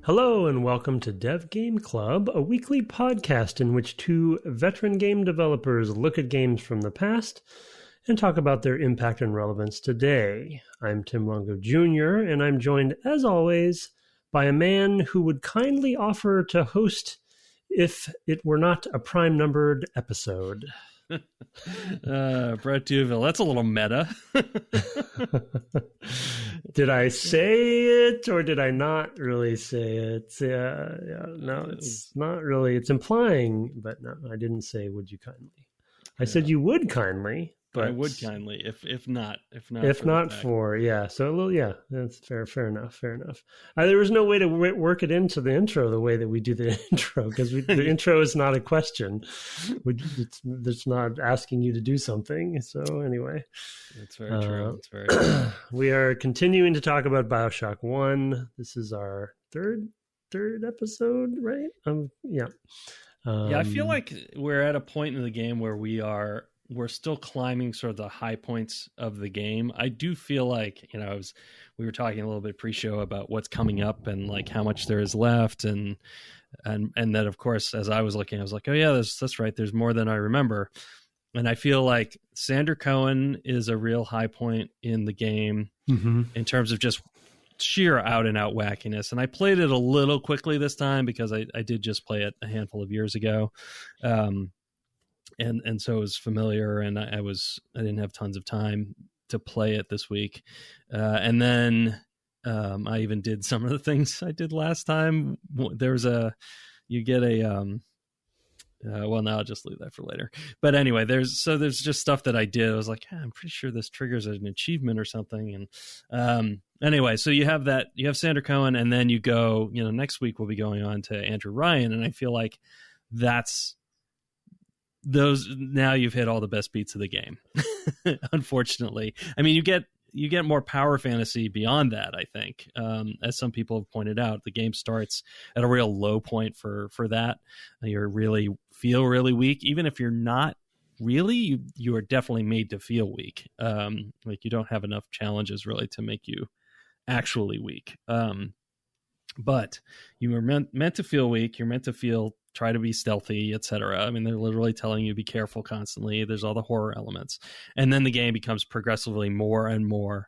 Hello and welcome to Dev Game Club, a weekly podcast in which two veteran game developers look at games from the past and talk about their impact and relevance today. I'm Tim Longo Jr., and I'm joined, as always, by a man who would kindly offer to host if it were not a prime-numbered episode. Brett Duville. That's a little meta. Did I say it or did I not really say it? No, it's not really. It's implying, but no, I didn't say would you kindly. I said you would kindly. But I would kindly, if not for, so a little, that's fair enough. There was no way to work it into the intro the way that we do the intro, because the intro is not a question. It's not asking you to do something. So anyway, it's very true. It's very true. We are continuing to talk about BioShock 1. This is our third episode, right? I feel like we're at a point in the game where we're still climbing sort of the high points of the game. I do feel like, we were talking a little bit pre-show about what's coming up and like how much there is left. And that, of course, as I was looking, I was like, oh yeah, that's right. There's more than I remember. And I feel like Sander Cohen is a real high point in the game in terms of just sheer out and out wackiness. And I played it a little quickly this time because I did just play it a handful of years ago. And so it was familiar, and I didn't have tons of time to play it this week. And then I even did some of the things I did last time. There's well, now I'll just leave that for later. But anyway, there's just stuff that I did. I was like, I'm pretty sure this triggers an achievement or something. And anyway, so you have Sander Cohen, and then you go, next week we'll be going on to Andrew Ryan. And I feel like now you've hit all the best beats of the game. Unfortunately, I mean, you get more power fantasy beyond that. I think, as some people have pointed out, the game starts at a real low point for that. You feel really weak, even if you're not really. You are definitely made to feel weak. Like you don't have enough challenges really to make you actually weak. But you were meant to feel weak. You're meant to try to be stealthy, etc. I mean, they're literally telling you be careful constantly. There's all the horror elements. And then the game becomes progressively more and more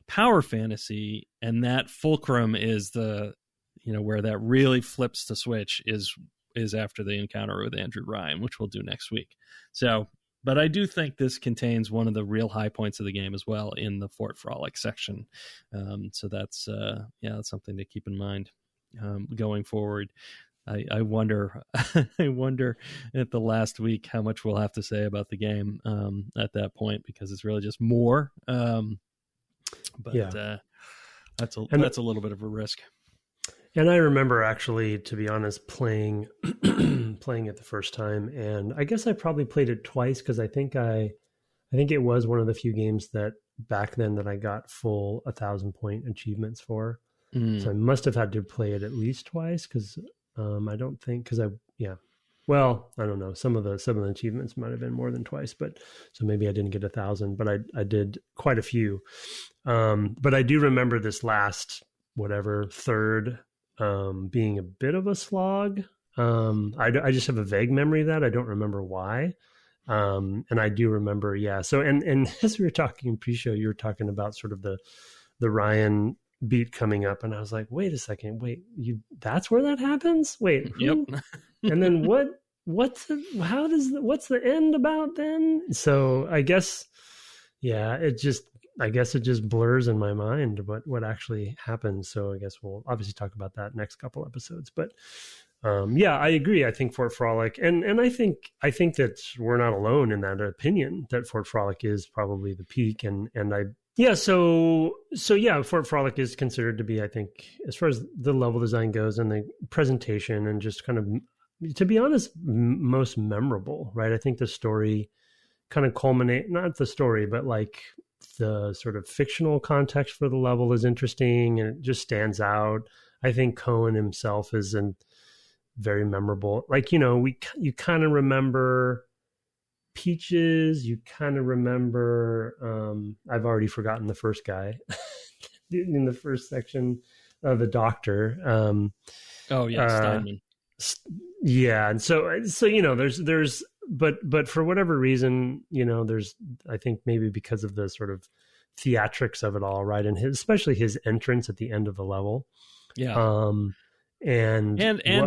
power fantasy. And that fulcrum is where that really flips the switch is after the encounter with Andrew Ryan, which we'll do next week. But I do think this contains one of the real high points of the game as well in the Fort Frolic section. So that's something to keep in mind going forward. I wonder at the last week how much we'll have to say about the game at that point, because it's really just more. That's a little bit of a risk. And I remember actually, to be honest, playing it the first time, and I guess I probably played it twice because I think it was one of the few games that back then that I got full 1,000-point achievements for. So I must have had to play it at least twice because. I don't think I don't know. Some of the achievements might have been more than twice, but so maybe I didn't get 1,000, but I did quite a few. But I do remember this last, third, being a bit of a slog. I just have a vague memory of that. I don't remember why. And I do remember, So, and as we were talking pre-show, you were talking about sort of the Ryan beat coming up, and I was like, wait a second, that's where that happens? Wait, who? Yep. And then what's the end about then? So I guess it just blurs in my mind what actually happened. So I guess we'll obviously talk about that next couple episodes. But I agree. I think Fort Frolic, and I think that we're not alone in that opinion, that Fort Frolic is probably the peak, Fort Frolic is considered to be, I think, as far as the level design goes and the presentation and just kind of, to be honest, most memorable, right? I think the story kind of not the story, but like the sort of fictional context for the level is interesting and it just stands out. I think Cohen himself is very memorable. Like, you kind of remember Peaches, you kind of remember, I've already forgotten the first guy in the first section, the doctor. Oh yeah, Steinman. Yeah, and so you know, there's but for whatever reason, you know, there's, I think maybe because of the sort of theatrics of it all, right, and especially his entrance at the end of the level. Yeah. And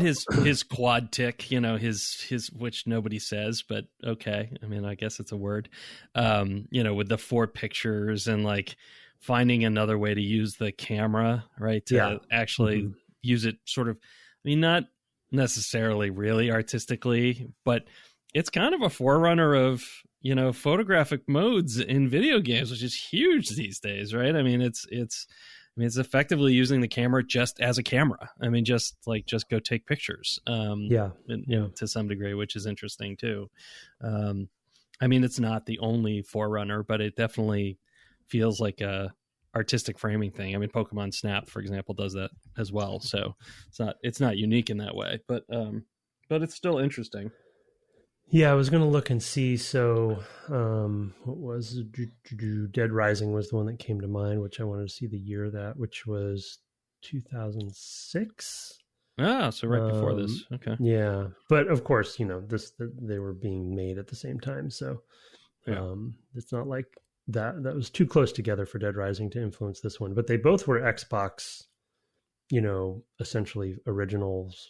his quad tick, you know, his which nobody says, but okay. I mean, I guess it's a word. You know, with the 4 pictures and like finding another way to use the camera, right? To actually use it sort of, I mean, not necessarily really artistically, but it's kind of a forerunner of, you know, photographic modes in video games, which is huge these days, right? I mean, it's effectively using the camera just as a camera. I mean, just go take pictures. To some degree, which is interesting too. I mean, it's not the only forerunner, but it definitely feels like a artistic framing thing. I mean, Pokemon Snap, for example, does that as well. So it's not unique in that way, but it's still interesting. Yeah, I was going to look and see. So, what was Dead Rising was the one that came to mind, which I wanted to see the year of that, which was 2006. Ah, so right before this. Okay. Yeah, but of course, you know, they were being made at the same time, so it's not like that was too close together for Dead Rising to influence this one. But they both were Xbox, you know, essentially originals,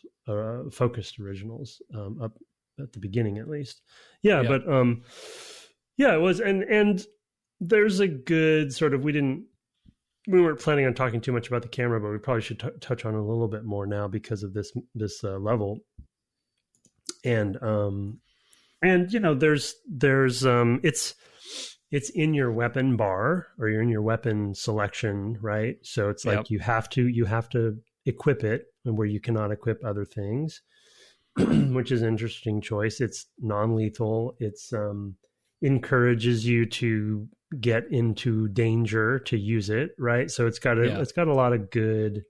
focused originals, up at the beginning at least. Yeah. But it was, and there's a good sort of, we weren't planning on talking too much about the camera, but we probably should touch on it a little bit more now because of this level. And you know, there's it's in your weapon bar, or you're in your weapon selection, right? So it's like you have to equip it, and where you cannot equip other things. Which is an interesting choice. It's non-lethal. It's encourages you to get into danger to use it, right? So it's got a lot of good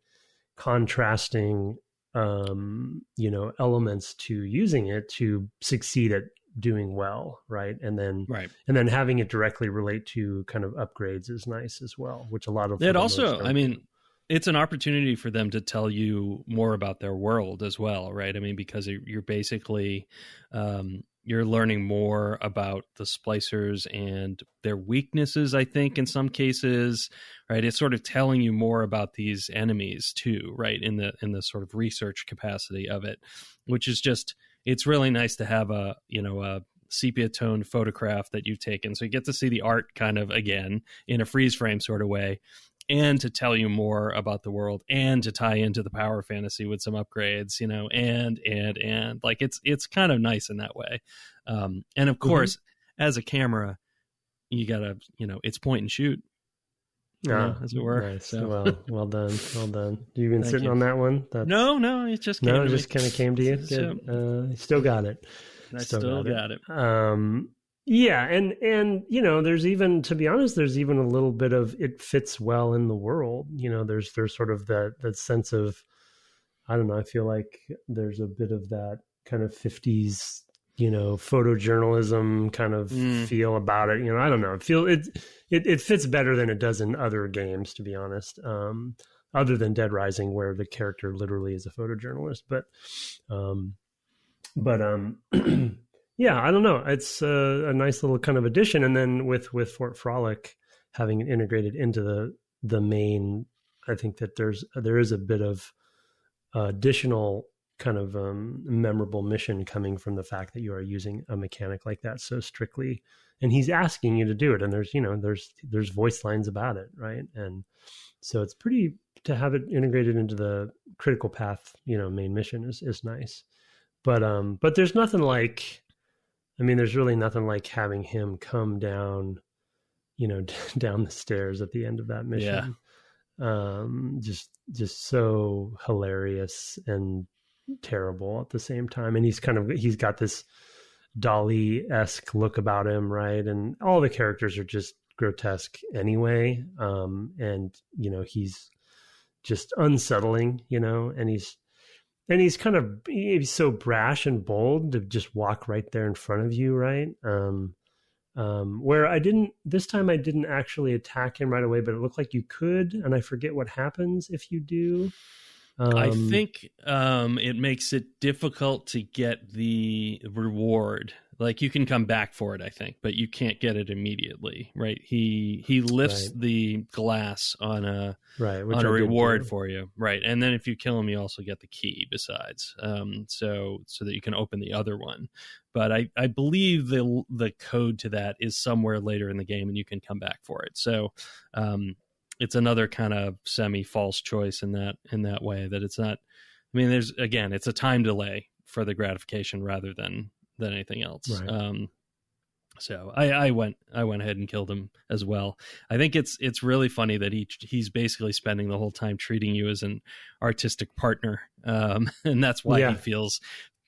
contrasting you know, elements to using it to succeed at doing well, right? And then having it directly relate to kind of upgrades is nice as well, which a lot of it also, I mean, it's an opportunity for them to tell you more about their world as well, right? I mean, because you're basically, you're learning more about the splicers and their weaknesses, I think, in some cases, right? It's sort of telling you more about these enemies too, right? In the sort of research capacity of it, which is just, it's really nice to have a sepia toned photograph that you've taken. So you get to see the art kind of again in a freeze frame sort of way, and to tell you more about the world, and to tie into the power fantasy with some upgrades, you know, and like it's kind of nice in that way. And of course, as a camera, you gotta, you know, it's point and shoot, as it were. Nice. So. Well done. You've been sitting on that one? No, it just came to me. Kind of came to you. Good. You still got it. I still got it. Yeah, and you know, there's even, to be honest, there's even a little bit of, it fits well in the world. You know, there's sort of that sense of, I don't know, I feel like there's a bit of that kind of 50s, you know, photojournalism kind of feel about it. You know, I don't know. It fits better than it does in other games, to be honest. Other than Dead Rising, where the character literally is a photojournalist, but yeah, I don't know. It's a nice little kind of addition. And then with Fort Frolic having it integrated into the main, I think that there is a bit of additional kind of memorable mission coming from the fact that you are using a mechanic like that so strictly, and he's asking you to do it. And there's voice lines about it, right? And so it's pretty, to have it integrated into the critical path, you know, main mission is nice. But there's nothing like, I mean, there's really nothing like having him come down, you know, down the stairs at the end of that mission. Yeah. Just so hilarious and terrible at the same time. And he's got this Dali-esque look about him, right? And all the characters are just grotesque anyway. And, you know, he's just unsettling, you know, and he's so brash and bold to just walk right there in front of you, right? where this time I didn't actually attack him right away, but it looked like you could, and I forget what happens if you do. I think it makes it difficult to get the reward. Like, you can come back for it, I think, but you can't get it immediately, right? He lifts the glass on a reward for you, right? And then if you kill him, you also get the key besides, so that you can open the other one. But I believe the code to that is somewhere later in the game, and you can come back for it. So it's another kind of semi-false choice in that way, that it's not. I mean, it's a time delay for the gratification rather than anything else. Right. So I went ahead and killed him as well. I think it's really funny that he's basically spending the whole time treating you as an artistic partner, and that's why he feels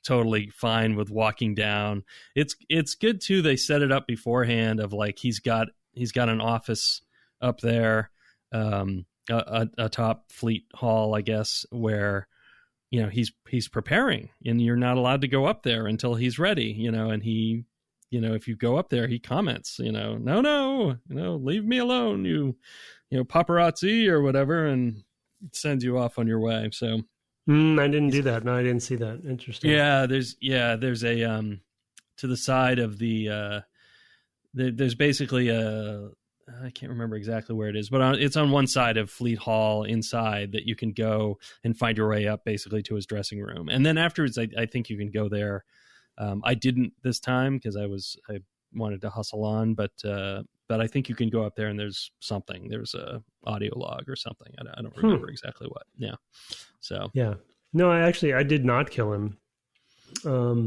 totally fine with walking down. It's good too. They set it up beforehand of like he's got an office up there, a top fleet hall, I guess, where he's preparing, and you're not allowed to go up there until he's ready. And he, if you go up there, he comments, no, leave me alone, you paparazzi or whatever, and sends you off on your way. So I didn't do that. No, I didn't see that. Interesting. Yeah, there's a to the side of there's basically I can't remember exactly where it is, but it's on one side of Fleet Hall inside that you can go and find your way up basically to his dressing room. And then afterwards, I think you can go there. I didn't this time because I wanted to hustle on, but I think you can go up there and there's a audio log or something. I don't remember exactly what. Yeah. So. Yeah. No, I did not kill him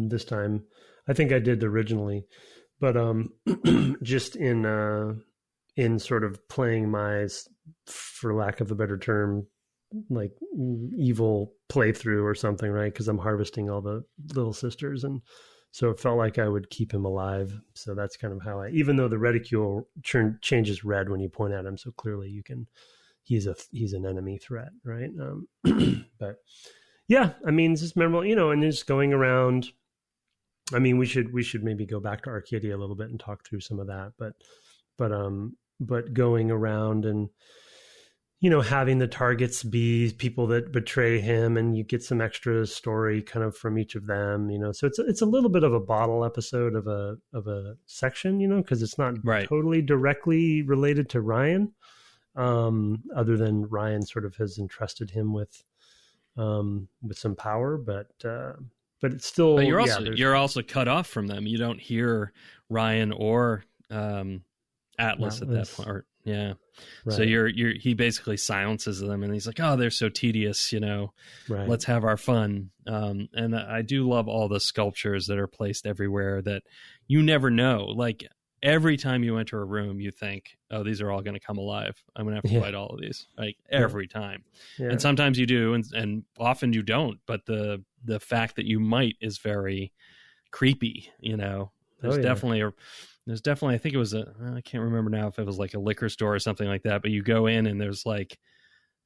this time. I think I did originally, but just in sort of playing my, for lack of a better term, like evil playthrough or something, right? Because I'm harvesting all the little sisters, and so it felt like I would keep him alive. So that's kind of how even though the reticule changes red when you point at him, so clearly he's an enemy threat, right? But yeah, I mean, it's just memorable, and just going around. I mean, we should maybe go back to Arcadia a little bit and talk through some of that, but going around and, having the targets be people that betray him, and you get some extra story kind of from each of them, so it's a little bit of a bottle episode of a section, because it's not totally directly related to Ryan, other than Ryan sort of has entrusted him with some power, but it's still. But you're also cut off from them. You don't hear Ryan or Atlas at that part. Yeah. Right. So he basically silences them, and he's like, "Oh, they're so tedious, Right. Let's have our fun." And I do love all the sculptures that are placed everywhere that you never know. Like, every time you enter a room, you think, "Oh, these are all going to come alive. I'm going to have to fight all of these." Like, every time. Yeah. And sometimes you do, and often you don't. But the fact that you might is very creepy. There's definitely, I think it was I can't remember now if it was like a liquor store or something like that, but you go in and there's like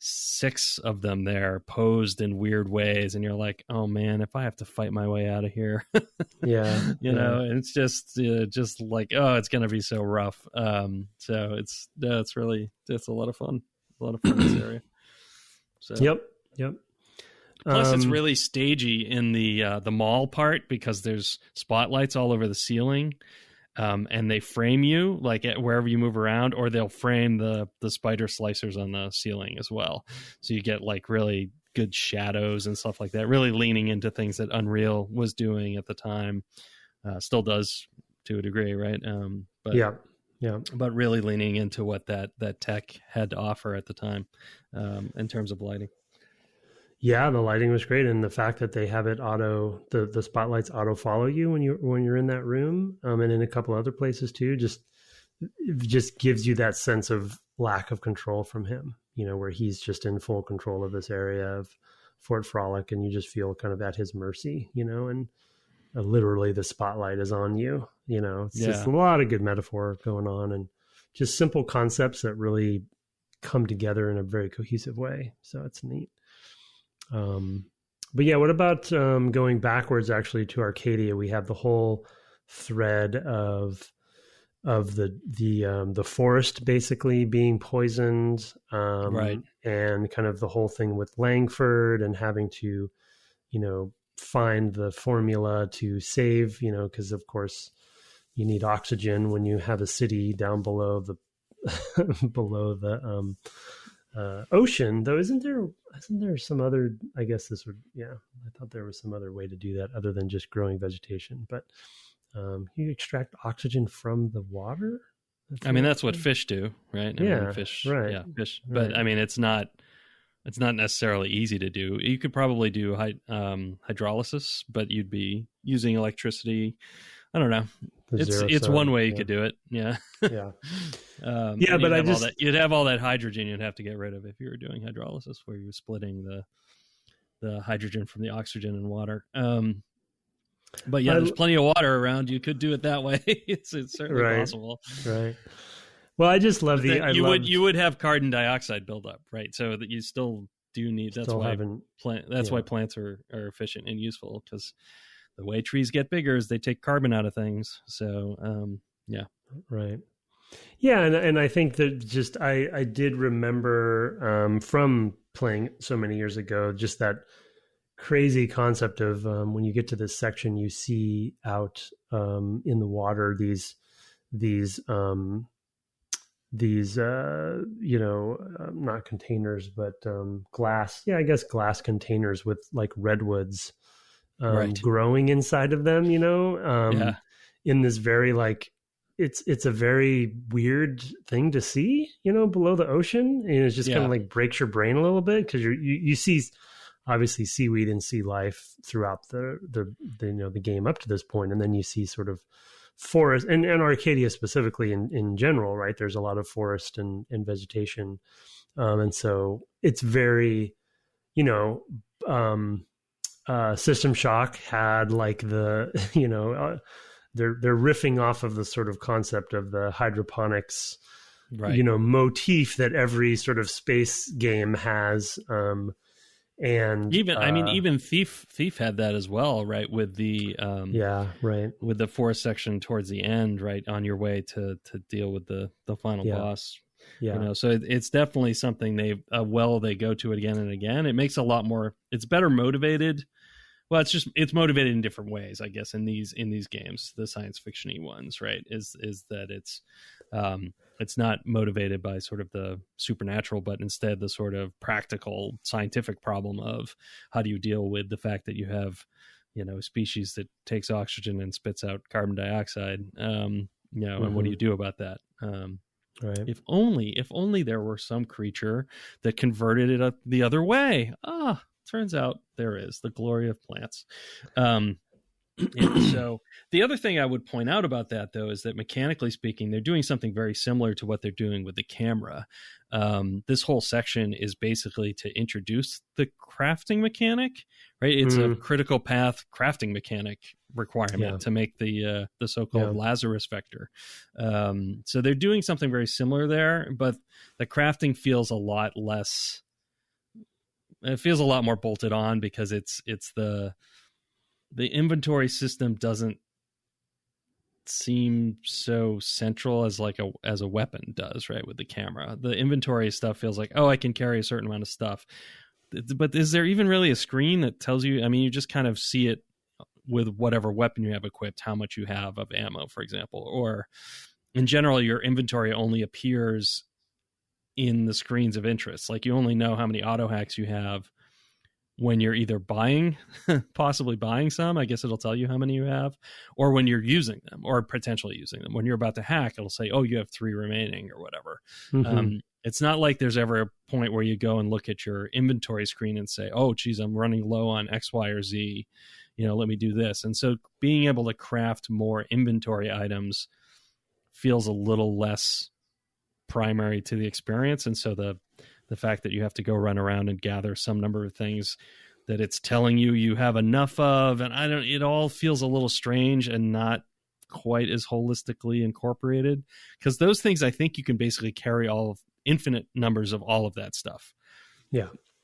6 of them there posed in weird ways, and you're like, oh man, if I have to fight my way out of here. Yeah. And it's just like, oh, it's going to be so rough. So it's a lot of fun. In this area. So. Yep. Plus, it's really stagey in the mall part, because there's spotlights all over the ceiling, and they frame you like wherever you move around, or they'll frame the spider slicers on the ceiling as well. So you get like really good shadows and stuff like that. Really leaning into things that Unreal was doing at the time, still does to a degree, right? But yeah. But really leaning into what that tech had to offer at the time, in terms of lighting. Yeah, the lighting was great, and the fact that they have it the spotlights auto follow you when you're in that room, and in a couple other places too, just gives you that sense of lack of control from him, where he's just in full control of this area of Fort Frolic, and you just feel kind of at his mercy, and literally the spotlight is on you. It's just a lot of good metaphor going on, and just simple concepts that really come together in a very cohesive way. So it's neat. But yeah, what about going backwards actually to Arcadia? We have the whole thread of the forest basically being poisoned, Right. and kind of the whole thing with Langford and having to, find the formula to save, because of course you need oxygen when you have a city down below the below the ocean. Though, isn't there some other? I guess this would, yeah. I thought there was some other way to do that other than just growing vegetation, but you extract oxygen from the water. That's what fish do, right? Yeah, Fish. right. Yeah, fish. Right. But it's not necessarily easy to do. You could probably do hydrolysis, but you'd be using electricity. I don't know. It's one way you could do it. Yeah. Yeah. Yeah, but you'd have all that hydrogen you'd have to get rid of if you were doing hydrolysis, where you're splitting the hydrogen from the oxygen in water. But yeah, there's plenty of water around. You could do it that way. It's certainly possible. Right. Well, I just love you would have carbon dioxide buildup, right? So that you still do need. That's why why plants are efficient and useful, because the way trees get bigger is they take carbon out of things. So yeah. Right. Yeah, and I think that just I did remember from playing so many years ago, just that crazy concept of when you get to this section, you see out in the water these not containers, but glass. Yeah, I guess glass containers with like redwoods growing inside of them. In this very like. It's a very weird thing to see, below the ocean, and it just kind of like breaks your brain a little bit, because you see obviously seaweed and sea life throughout the game up to this point, and then you see sort of forest and Arcadia specifically in general, right? There's a lot of forest and vegetation, and so it's very, System Shock had like the they're riffing off of the sort of concept of the hydroponics, motif that every sort of space game has. And even Thief had that as well, right? With the with the forest section towards the end, right, on your way to deal with the final boss. Yeah. So it's definitely something they go to it again and again. It makes a lot more. It's better motivated. Well, it's motivated in different ways, I guess, in these games, the science fiction-y ones, right? Is that it's not motivated by sort of the supernatural, but instead the sort of practical scientific problem of how do you deal with the fact that you have, a species that takes oxygen and spits out carbon dioxide, and what do you do about that? Right. If only there were some creature that converted it the other way. Turns out there is the glory of plants. And so the other thing I would point out about that, though, is that mechanically speaking, they're doing something very similar to what they're doing with the camera. This whole section is basically to introduce the crafting mechanic, right? It's a critical path crafting mechanic requirement to make the so-called Lazarus vector. So they're doing something very similar there, but the crafting feels a lot less. It feels a lot more bolted on, because it's the inventory system doesn't seem so central as a weapon does, right? With the camera, the inventory stuff feels like, I can carry a certain amount of stuff, but is there even really a screen that tells you? I mean, you just kind of see it with whatever weapon you have equipped, how much you have of ammo, for example, or in general, your inventory only appears in the screens of interest. Like, you only know how many auto hacks you have when you're either possibly buying some, I guess it'll tell you how many you have, or when you're using them or potentially using them. When you're about to hack, it'll say, you have 3 remaining or whatever. It's not like there's ever a point where you go and look at your inventory screen and say, geez, I'm running low on X, Y, or Z. Let me do this. And so being able to craft more inventory items feels a little less primary to the experience, and so the fact that you have to go run around and gather some number of things that it's telling you have enough of, and it all feels a little strange and not quite as holistically incorporated, because those things, I think you can basically carry infinite numbers of all of that stuff,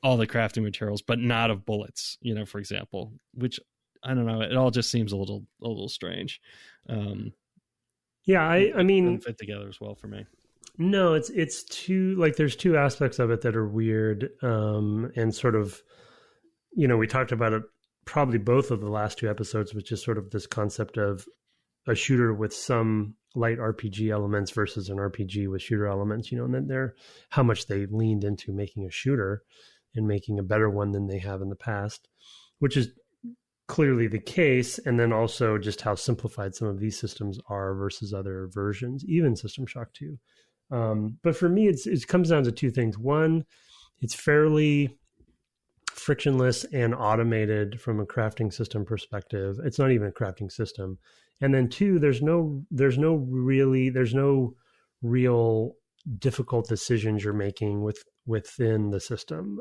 all the crafting materials, but not of bullets, for example, which I don't know, it all just seems a little strange. Yeah, I It mean, doesn't fit together as well for me. no, it's two, like there's two aspects of it that are weird, and sort of, we talked about it probably both of the last two episodes, which is sort of this concept of a shooter with some light RPG elements versus an RPG with shooter elements, and then how much they leaned into making a shooter and making a better one than they have in the past, which is clearly the case. And then also just how simplified some of these systems are versus other versions, even System Shock 2. But for me, it comes down to two things. One, it's fairly frictionless and automated from a crafting system perspective. It's not even a crafting system. And then two, there's no real difficult decisions you're making within the system.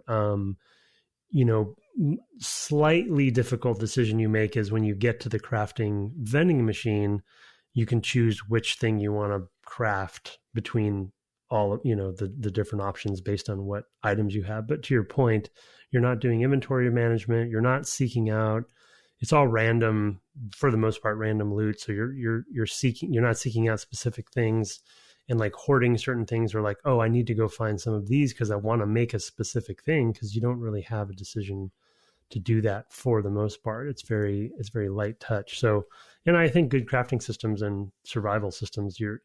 Slightly difficult decision you make is when you get to the crafting vending machine, you can choose which thing you want to craft between all of, the different options based on what items you have. But to your point, you're not doing inventory management. You're not seeking out. It's all random, for the most part, random loot. So you're not seeking out specific things and like hoarding certain things, or like, oh, I need to go find some of these because I want to make a specific thing, because you don't really have a decision to do that for the most part. It's very light touch. So, and I think good crafting systems and survival systems, you're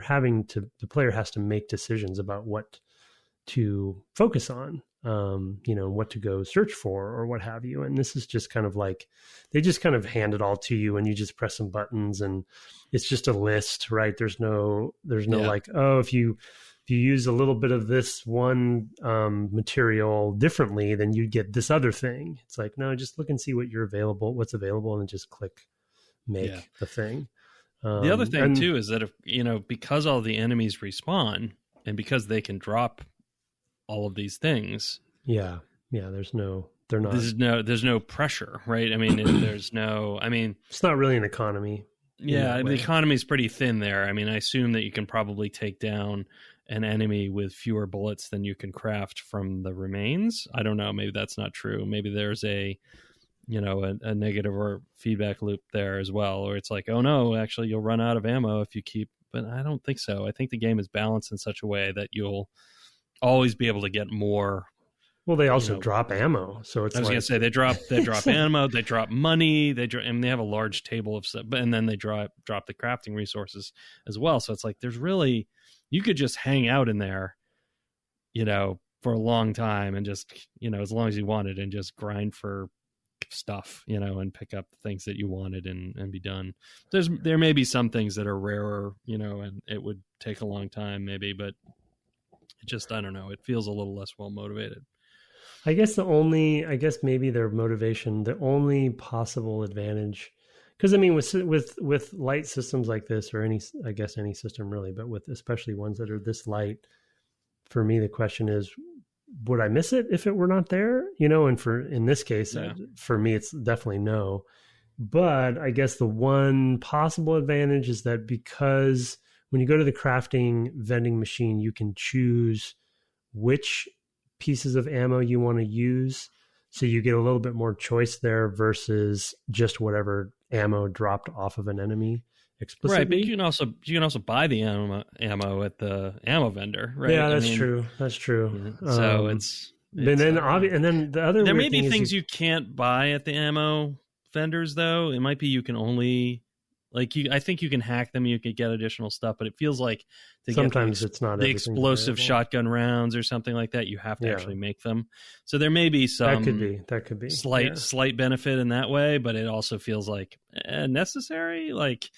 having to, the player has to make decisions about what to focus on, what to go search for or what have you. And this is just kind of like, they just kind of hand it all to you and you just press some buttons and it's just a list, right? There's no like, oh, if you use a little bit of this one material differently, then you'd get this other thing. It's like, no, just look and see what's available and just click make the thing. The other thing too is that if, because all the enemies respawn and because they can drop all of these things. Yeah. There's no pressure, right? I mean, it's not really an economy. Yeah. The economy is pretty thin there. I mean, I assume that you can probably take down an enemy with fewer bullets than you can craft from the remains. I don't know. Maybe that's not true. Maybe there's a negative or feedback loop there as well, or it's like, oh no, actually you'll run out of ammo if you keep, but I don't think so. I think the game is balanced in such a way that you'll always be able to get more. Well, they also drop ammo, so it's. I was going to say they drop ammo, they drop money, and they have a large table of stuff, and then they drop the crafting resources as well. So it's like you could just hang out in there, for a long time and just as long as you wanted and just grind for stuff, and pick up the things that you wanted and be done. There may be some things that are rarer, and it would take a long time maybe, but it just, I don't know, it feels a little less well motivated. I guess maybe their motivation, the only possible advantage, because I mean, with light systems like this, or any system really, but with especially ones that are this light, for me, the question is, would I miss it if it were not there? And in this case, for me, it's definitely no. But I guess the one possible advantage is that because when you go to the crafting vending machine, you can choose which pieces of ammo you want to use. So you get a little bit more choice there versus just whatever ammo dropped off of an enemy explicitly. Right, but you can also buy the ammo at the ammo vendor, right? Yeah, that's true. That's true. So and then the other there may be things you can't buy at the ammo vendors though. It might be you can only I think you can hack them. You could get additional stuff, but it feels like sometimes it's not the explosive shotgun rounds or something like that. You have to actually make them. So there may be some that could be slight benefit in that way, but it also feels like necessary. It's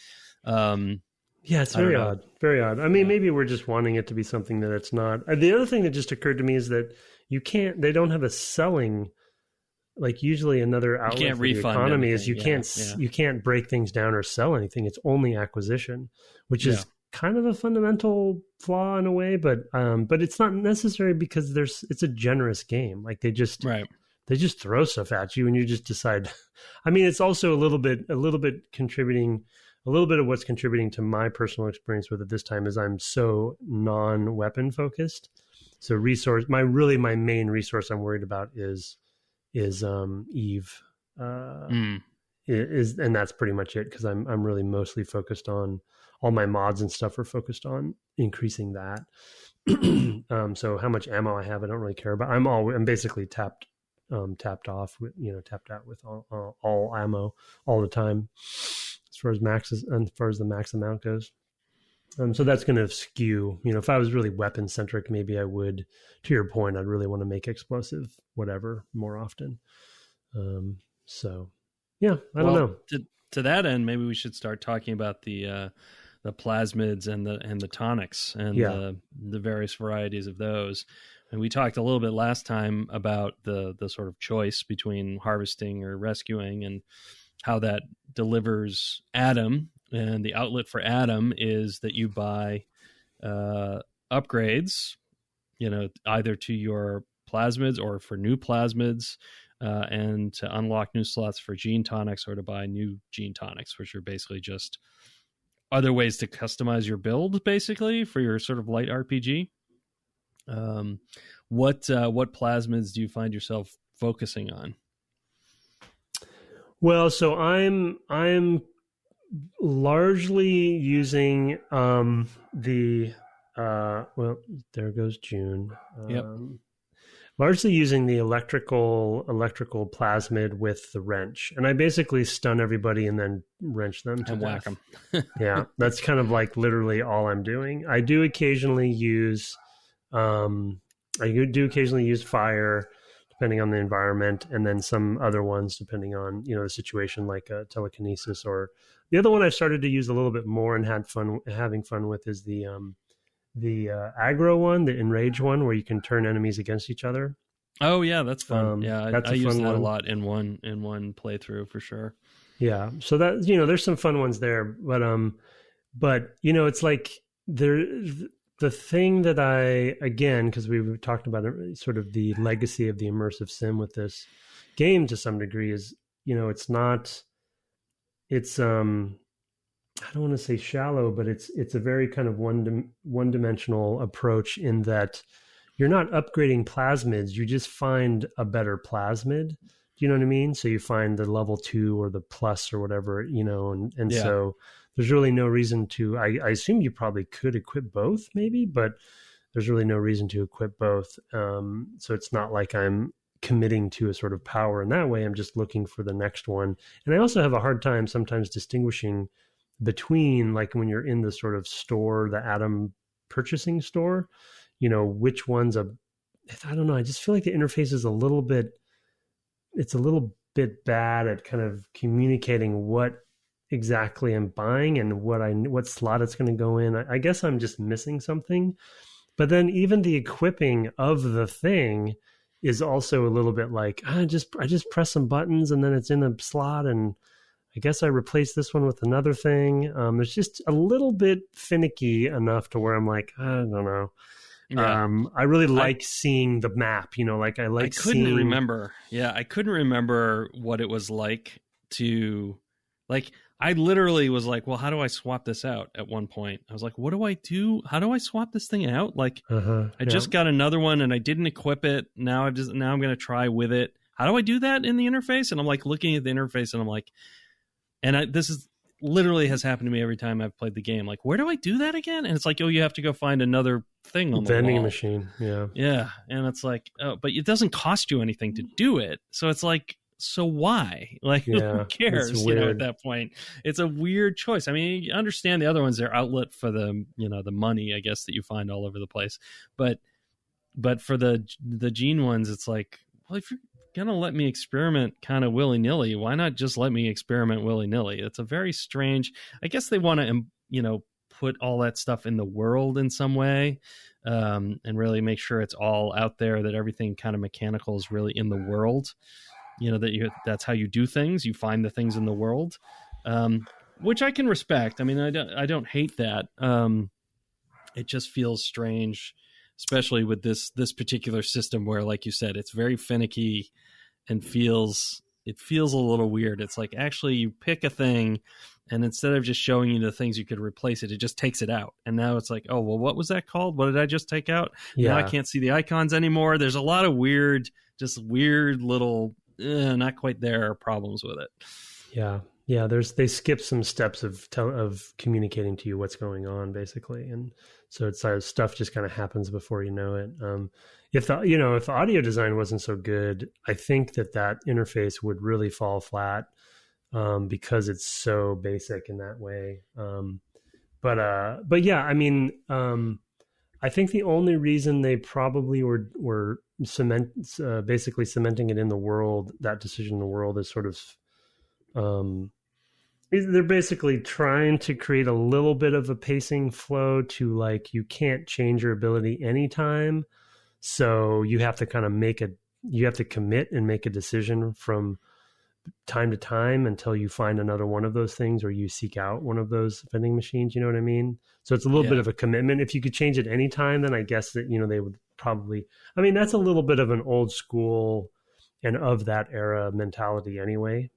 very odd. Very odd. I mean, maybe we're just wanting it to be something that it's not. The other thing that just occurred to me is that they don't have a selling. Like usually another outlet for the economy is you can't break things down or sell anything. It's only acquisition, which is kind of a fundamental flaw in a way, but it's not necessary because it's a generous game. Like they just throw stuff at you and you just decide. I mean, it's also a little bit contributing. A little bit of what's contributing to my personal experience with it this time is I'm so non-weapon focused. So my main resource I'm worried about is Eve, and that's pretty much it, because I'm really mostly focused on all my mods and stuff are focused on increasing that. So how much ammo I have, I don't really care about. I'm basically tapped off with, tapped out with all ammo all the time as far as the max amount goes. So that's going to skew, if I was really weapon centric, maybe I would, to your point, I'd really want to make explosive whatever more often. So yeah, I don't know. To that end, maybe we should start talking about the plasmids and the tonics and the various varieties of those. And we talked a little bit last time about the sort of choice between harvesting or rescuing and how that delivers Adam. And the outlet for Adam is that you buy upgrades, either to your plasmids or for new plasmids, and to unlock new slots for gene tonics or to buy new gene tonics, which are basically just other ways to customize your build, basically, for your sort of light RPG. What plasmids do you find yourself focusing on? Well, so I'm largely using there goes June. Yep. Largely using the electrical plasmid with the wrench, and I basically stun everybody and then wrench them to whack death. them. Yeah, that's kind of like literally all I'm doing. I do occasionally use fire, depending on the environment, and then some other ones depending on the situation, like telekinesis. Or the other one I've started to use a little bit more and having fun with is the aggro one, the enrage one, where you can turn enemies against each other. Oh yeah, that's fun. I use that one. A lot in one playthrough for sure. Yeah, so that there's some fun ones there, but it's like the thing that again, because we've talked about it, sort of the legacy of the immersive sim with this game to some degree is I don't want to say shallow, but it's a very kind of one-dimensional approach in that you're not upgrading plasmids, you just find a better plasmid. Do you know what I mean? So you find the level 2 or the plus or whatever, and so there's really no reason to, I assume you probably could equip both maybe, but there's really no reason to equip both. So it's not like I'm committing to a sort of power in that way. I'm just looking for the next one. And I also have a hard time sometimes distinguishing between, like, when you're in the sort of store, the Atom purchasing store, which one's I don't know. I just feel like the interface is a little bit bad at kind of communicating what exactly I'm buying and what slot it's going to go in. I guess I'm just missing something. But then even the equipping of the thing is also a little bit like, I just press some buttons and then it's in a slot, and I guess I replace this one with another thing. There's just a little bit finicky enough to where I'm like, I don't know. Yeah. I really like seeing the map, like I couldn't remember. Yeah, I couldn't remember what it was like to, like, I literally was like, well, how do I swap this out at one point? I was like, what do I do? How do I swap this thing out? Like, I just got another one and I didn't equip it. Now I'm going to try with it. How do I do that in the interface? And I'm like looking at the interface and I'm like, this is literally has happened to me every time I've played the game. Like, where do I do that again? And it's like, oh, you have to go find another thing on the vending wall. Machine. Yeah. Yeah. And it's like, oh, but it doesn't cost you anything to do it. So it's like, so why? Like, who cares? At that point, it's a weird choice. I mean, you understand the other ones, they're outlet for the, the money, I guess, that you find all over the place. But for the gene ones, it's like, well, if you're going to let me experiment kind of willy-nilly, why not just let me experiment willy-nilly? It's a very strange, I guess they want to, put all that stuff in the world in some way, and really make sure it's all out there, that everything kind of mechanical is really in the world. That's how you do things. You find the things in the world, which I can respect. I mean, I don't hate that. It just feels strange, especially with this particular system where, like you said, it's very finicky and it feels a little weird. It's like, actually, you pick a thing, and instead of just showing you the things you could replace it just takes it out. And now it's like, oh, well, what was that called? What did I just take out? Yeah. Now I can't see the icons anymore. There's a lot of weird little not quite there problems with it. Yeah. Yeah, they skip some steps of communicating to you what's going on, basically, and so it's stuff just kind of happens before you know it. If the audio design wasn't so good, I think that interface would really fall flat, because it's so basic in that way. But yeah, I mean, I think the only reason they probably were basically cementing it in the world, that decision in the world, is sort of, um, they're basically trying to create a little bit of a pacing flow to, like, you can't change your ability anytime, so you have to kind of you have to commit and make a decision from time to time until you find another one of those things, or you seek out one of those vending machines. You know what I mean? So it's a little bit Yeah. of a commitment. If you could change it anytime, then I guess that, they would probably, I mean, that's a little bit of an old school and of that era mentality anyway.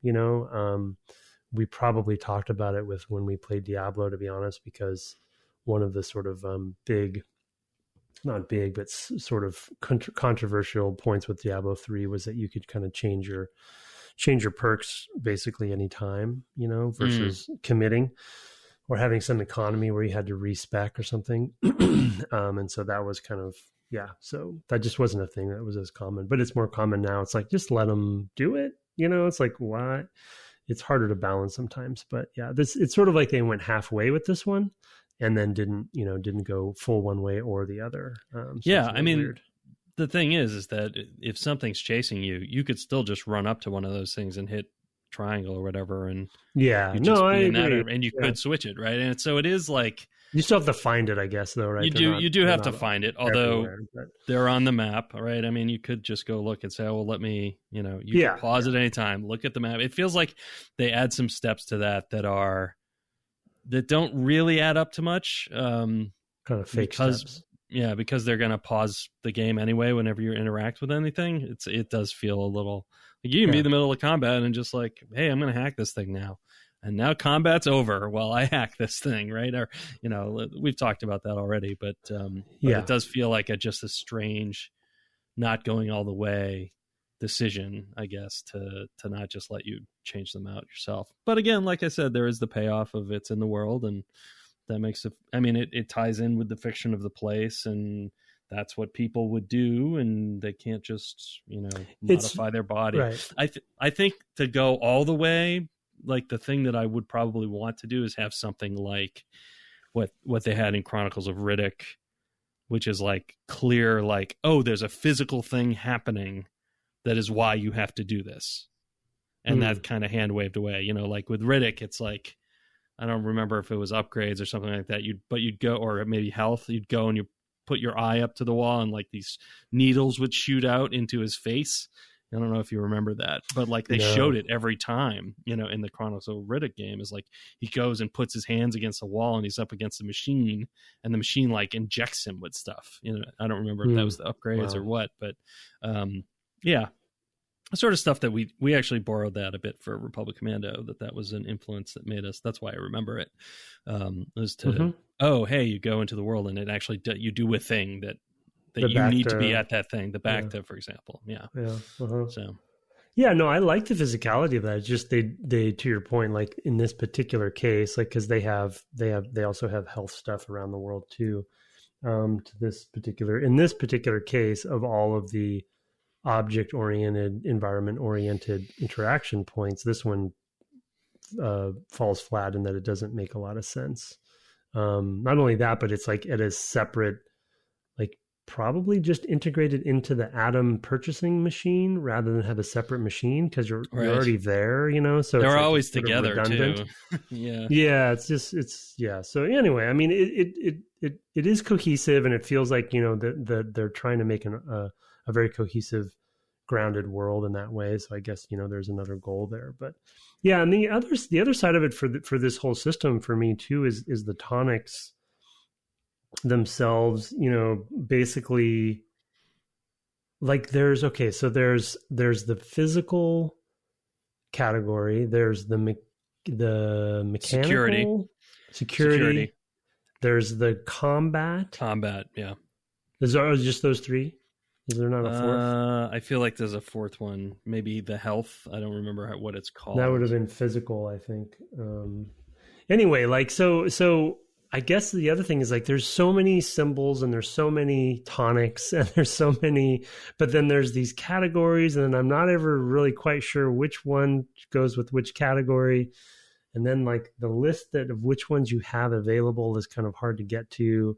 We probably talked about it with when we played Diablo, to be honest, because one of the sort of big, not big, but sort of controversial points with Diablo 3 was that you could kind of change your perks basically anytime, versus committing or having some economy where you had to respec or something. And so that was kind of, yeah. So that just wasn't a thing that was as common, but it's more common now. It's like, just let them do it. It's like, why? It's harder to balance sometimes, but yeah, it's sort of like they went halfway with this one and then didn't go full one way or the other. So Yeah. I mean, weird. the thing is that if something's chasing you, you could still just run up to one of those things and hit triangle or whatever, and Yeah, you just no, I be in that, agree. and you Yeah. could switch it, right? And so it is like You still have to find it, I guess, though, right? you do They're have to not find it, although everywhere, but they're on the map, right? I mean, you could just go look and say, oh, well, let me, you yeah, can pause at any time, look at the map. It feels like they add some steps to that that don't really add up to much, kind of fake because steps. yeah, because they're going to pause the game anyway whenever you interact with anything. It does feel a little like you can be in the middle of combat and just like, hey, I'm going to hack this thing now. And now combat's over while I hack this thing, right? Or, we've talked about that already, but Yeah, it does feel like just a strange, not going all the way decision, I guess, to not just let you change them out yourself. But again, like I said, there is the payoff of it's in the world, and that makes it, I mean, it ties in with the fiction of the place, and that's what people would do, and they can't just, modify their body. right. I think to go all the way, like the thing that I would probably want to do is have something like what they had in Chronicles of Riddick, which is like clear, like, oh, there's a physical thing happening that is why you have to do this. And that kind of hand waved away, like with Riddick, it's like, I don't remember if it was upgrades or something like that. You'd go, or maybe health, you'd go and you put your eye up to the wall and like these needles would shoot out into his face. I don't know if you remember that, but like they showed it every time, in the Chronicles of Riddick game, is like he goes and puts his hands against the wall and he's up against the machine, and the machine like injects him with stuff. I don't remember if that was the upgrades or what, but yeah, sort of stuff that we actually borrowed that a bit for Republic Commando, that was an influence that made us, that's why I remember it, was to, oh, hey, you go into the world and it actually, you do a thing that you need to be at that thing, the Bacta, for example. Yeah. So Yeah, no, I like the physicality of that. It's just they to your point, like in this particular case, like, because they also have health stuff around the world too. In this particular case, of all of the object oriented, environment oriented interaction points, this one falls flat in that it doesn't make a lot of sense. Not only that, but it's like at a separate, like, probably just integrated into the Atom purchasing machine rather than have a separate machine, because you're already there, so they're it's like always together too. Yeah, yeah. So anyway, I mean, it is cohesive, and it feels like that they're trying to make a very cohesive, grounded world in that way. So I guess there's another goal there, but yeah. And the other side of it for this whole system for me too is the tonics themselves. Basically, like there's the physical category, there's the mechanical security, there's the combat. Yeah. Is there just those three? Is there not a fourth? I feel like there's a fourth one. Maybe the health. I don't remember what it's called. That would have been physical, I think. Anyway, like so I guess the other thing is like there's so many symbols and there's so many tonics and there's so many, but then there's these categories and I'm not ever really quite sure which one goes with which category. And then like the list of which ones you have available is kind of hard to get to.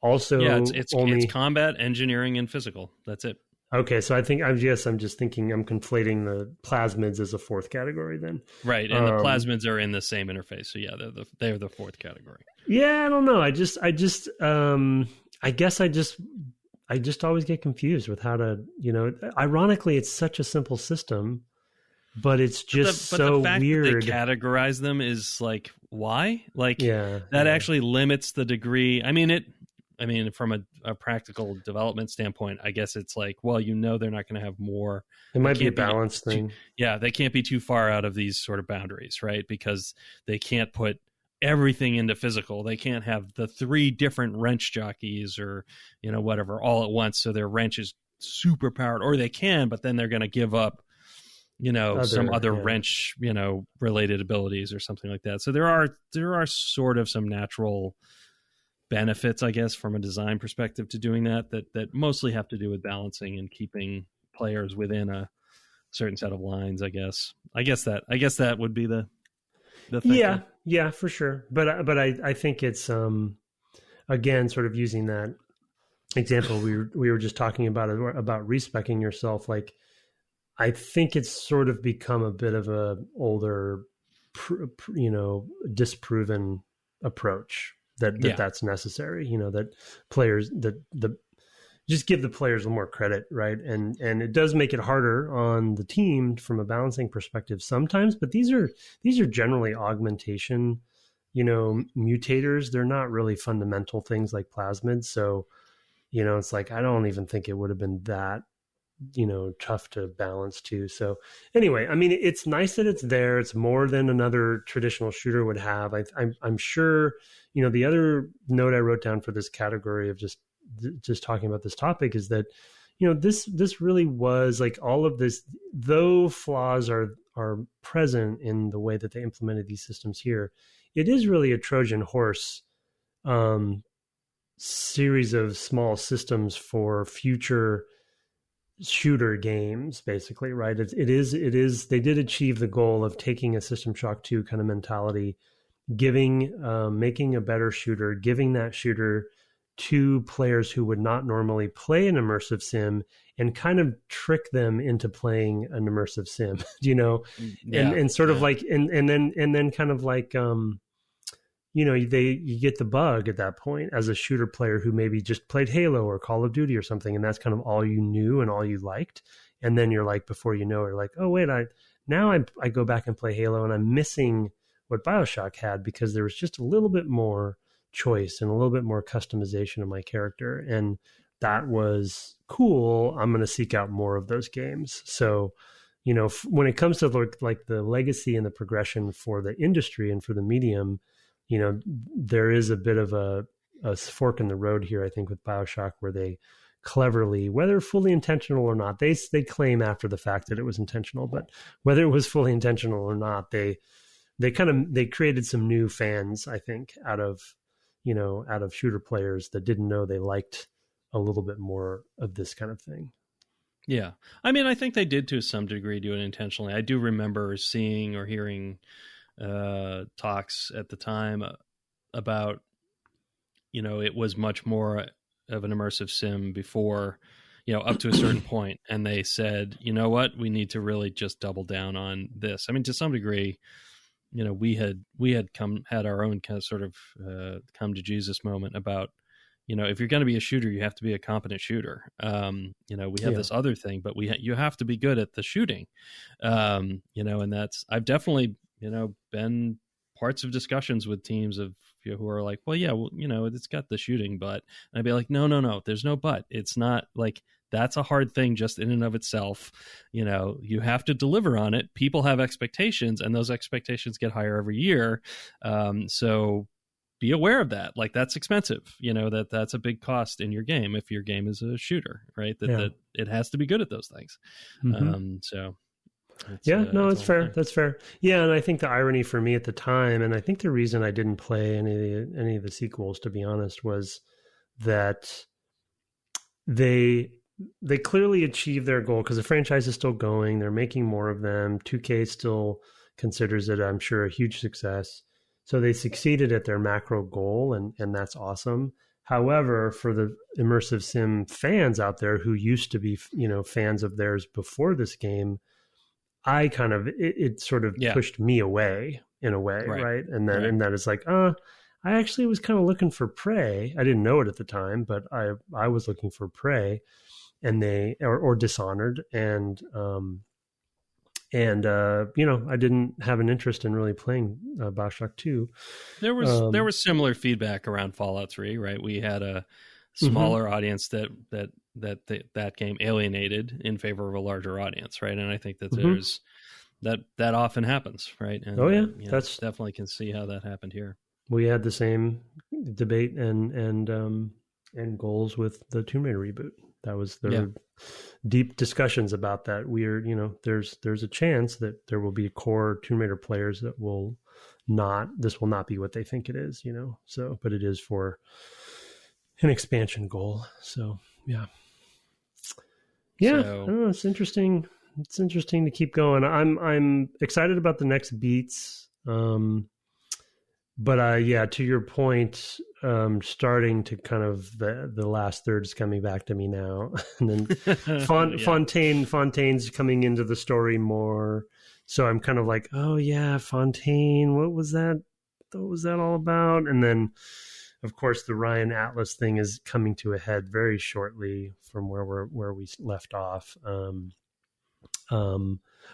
Also, yeah, it's combat, engineering, and physical. That's it. Okay, so I'm just thinking I'm conflating the plasmids as a fourth category then. Right, and the plasmids are in the same interface. So yeah, they're the fourth category. Yeah, I don't know. I guess I just always get confused with how to, ironically it's such a simple system, but it's just so the fact weird. That they categorize them is like, why? Like that yeah. actually limits the degree. I mean, from a practical development standpoint, I guess it's like, well, they're not going to have more. It might be a balance thing. Yeah, they can't be too far out of these sort of boundaries, right? Because they can't put everything into physical. They can't have the 3 different wrench jockeys or, whatever all at once. So their wrench is super powered, or they can, but then they're going to give up, some other wrench, related abilities or something like that. So there are sort of some natural benefits, I guess, from a design perspective to doing that mostly have to do with balancing and keeping players within a certain set of lines. I guess that would be the thing. Yeah, for sure. But I think it's again sort of using that example we were just talking about respecing yourself. Like I think it's sort of become a bit of a older, disproven approach. That's necessary, that players just give the players more credit, right? And it does make it harder on the team from a balancing perspective sometimes, but these are generally augmentation, mutators. They're not really fundamental things like plasmids. So, it's like, I don't even think it would have been that, tough to balance too. So anyway, I mean, it's nice that it's there. It's more than another traditional shooter would have. I'm sure, the other note I wrote down for this category of just talking about this topic is that, this really was like all of this, though flaws are present in the way that they implemented these systems here. It is really a Trojan horse series of small systems for future shooter games, basically, right? It is they did achieve the goal of taking a System Shock 2 kind of mentality, making a better shooter, giving that shooter to players who would not normally play an immersive sim and kind of trick them into playing an immersive sim, and sort of like, and then kind of like, you get the bug at that point as a shooter player who maybe just played Halo or Call of Duty or something, and that's kind of all you knew and all you liked. And then you're like, before you know it, you're like, oh wait, I go back and play Halo and I'm missing what BioShock had because there was just a little bit more choice and a little bit more customization of my character, and that was cool. I'm going to seek out more of those games. So, when it comes to like the legacy and the progression for the industry and for the medium, there is a bit of a fork in the road here, I think, with BioShock, where they cleverly, whether fully intentional or not, they claim after the fact that it was intentional, but whether it was fully intentional or not, they created some new fans, I think, out of shooter players that didn't know they liked a little bit more of this kind of thing. Yeah. I mean, I think they did to some degree do it intentionally. I do remember seeing or hearing talks at the time about, it was much more of an immersive sim before, up to a certain point. And they said, you know what, we need to really just double down on this. I mean, to some degree, we had had our own kind of sort of come to Jesus moment about, if you're going to be a shooter, you have to be a competent shooter. We have this other thing, but you have to be good at the shooting. And that's, I've definitely, been parts of discussions with teams of who are like, well, yeah, well, it's got the shooting, but, and I'd be like, no, there's no but. It's not like, that's a hard thing just in and of itself. You have to deliver on it. People have expectations, and those expectations get higher every year. So, be aware of that. Like, that's expensive, that's a big cost in your game if your game is a shooter, right? That it has to be good at those things. So it's fair. That's fair. Yeah, and I think the irony for me at the time, and I think the reason I didn't play any of the sequels, to be honest, was that they clearly achieved their goal because the franchise is still going. They're making more of them. 2K still considers it, I'm sure, a huge success. So they succeeded at their macro goal, and that's awesome. However, for the immersive sim fans out there who used to be, fans of theirs before this game, I kind of, it sort of pushed me away in a way, right? And then, and that is like, I actually was kind of looking for Prey. I didn't know it at the time, but I was looking for Prey, and or Dishonored, and I didn't have an interest in really playing BioShock 2. There was similar feedback around Fallout 3, right? We had a smaller audience that game alienated in favor of a larger audience, right? And I think that there's that often happens, right? And, that's definitely can see how that happened here. We had the same debate and goals with the Tomb Raider reboot. There were deep discussions about that. There's a chance that there will be core Tomb Raider players that this will not be what they think it is, so, but it is for an expansion goal. So, yeah. So, I don't know, it's interesting. It's interesting to keep going. I'm excited about the next beats. But to your point, starting to kind of the last third is coming back to me now, and then Fontaine's coming into the story more. So I'm kind of like, oh yeah, Fontaine, what was that? What was that all about? And then, of course, the Ryan Atlas thing is coming to a head very shortly from where we left off. I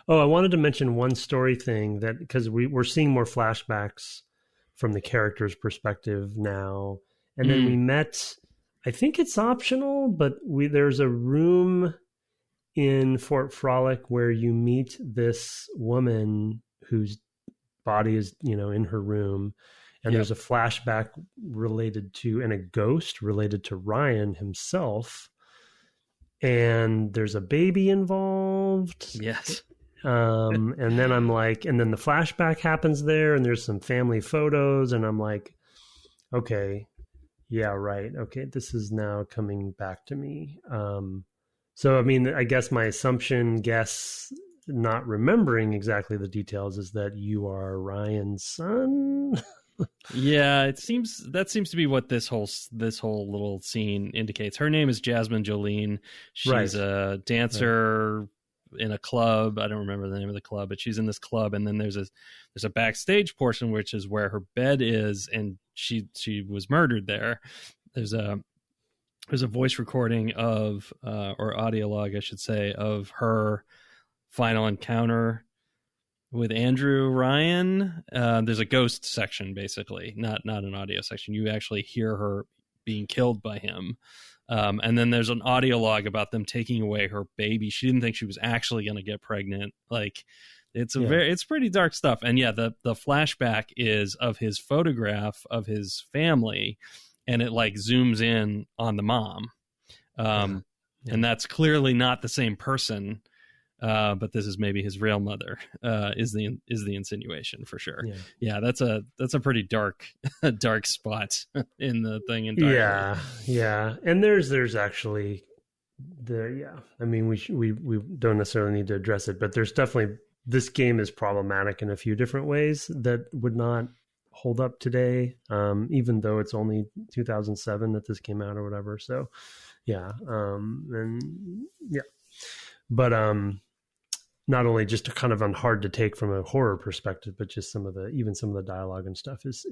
wanted to mention one story thing that, because we're seeing more flashbacks from the character's perspective now. And then we met, I think it's optional, but there's a room in Fort Frolic where you meet this woman whose body is, in her room. And there's a flashback related to, and a ghost related to Ryan himself. And there's a baby involved. Yes. And then I'm like, and then the flashback happens there, and there's some family photos, and I'm like, okay, yeah, right. Okay, this is now coming back to me. So, I mean, I guess my guess, not remembering exactly the details, is that you are Ryan's son. Yeah, seems to be what this whole little scene indicates. Her name is Jasmine Jolene. She's a dancer in a club. I don't remember the name of the club, but she's in this club, and then there's a backstage portion, which is where her bed is, and she was murdered there. There's a voice recording of or audio log, I should say, of her final encounter with Andrew Ryan. There's a ghost section, basically, not an audio section. You actually hear her being killed by him. And then there's an audio log about them taking away her baby. She didn't think she was actually going to get pregnant. Like, it's pretty dark stuff. And the flashback is of his photograph of his family, and it like zooms in on the mom. And that's clearly not the same person. But this is maybe his real mother, is the insinuation for sure. Yeah, that's a pretty dark spot in the thing entirely. Yeah. And there's actually I mean, we don't necessarily need to address it, but there's definitely, this game is problematic in a few different ways that would not hold up today, even though it's only 2007 that this came out or whatever. So but not only just kind of hard to take from a horror perspective, but just some of the dialogue and stuff is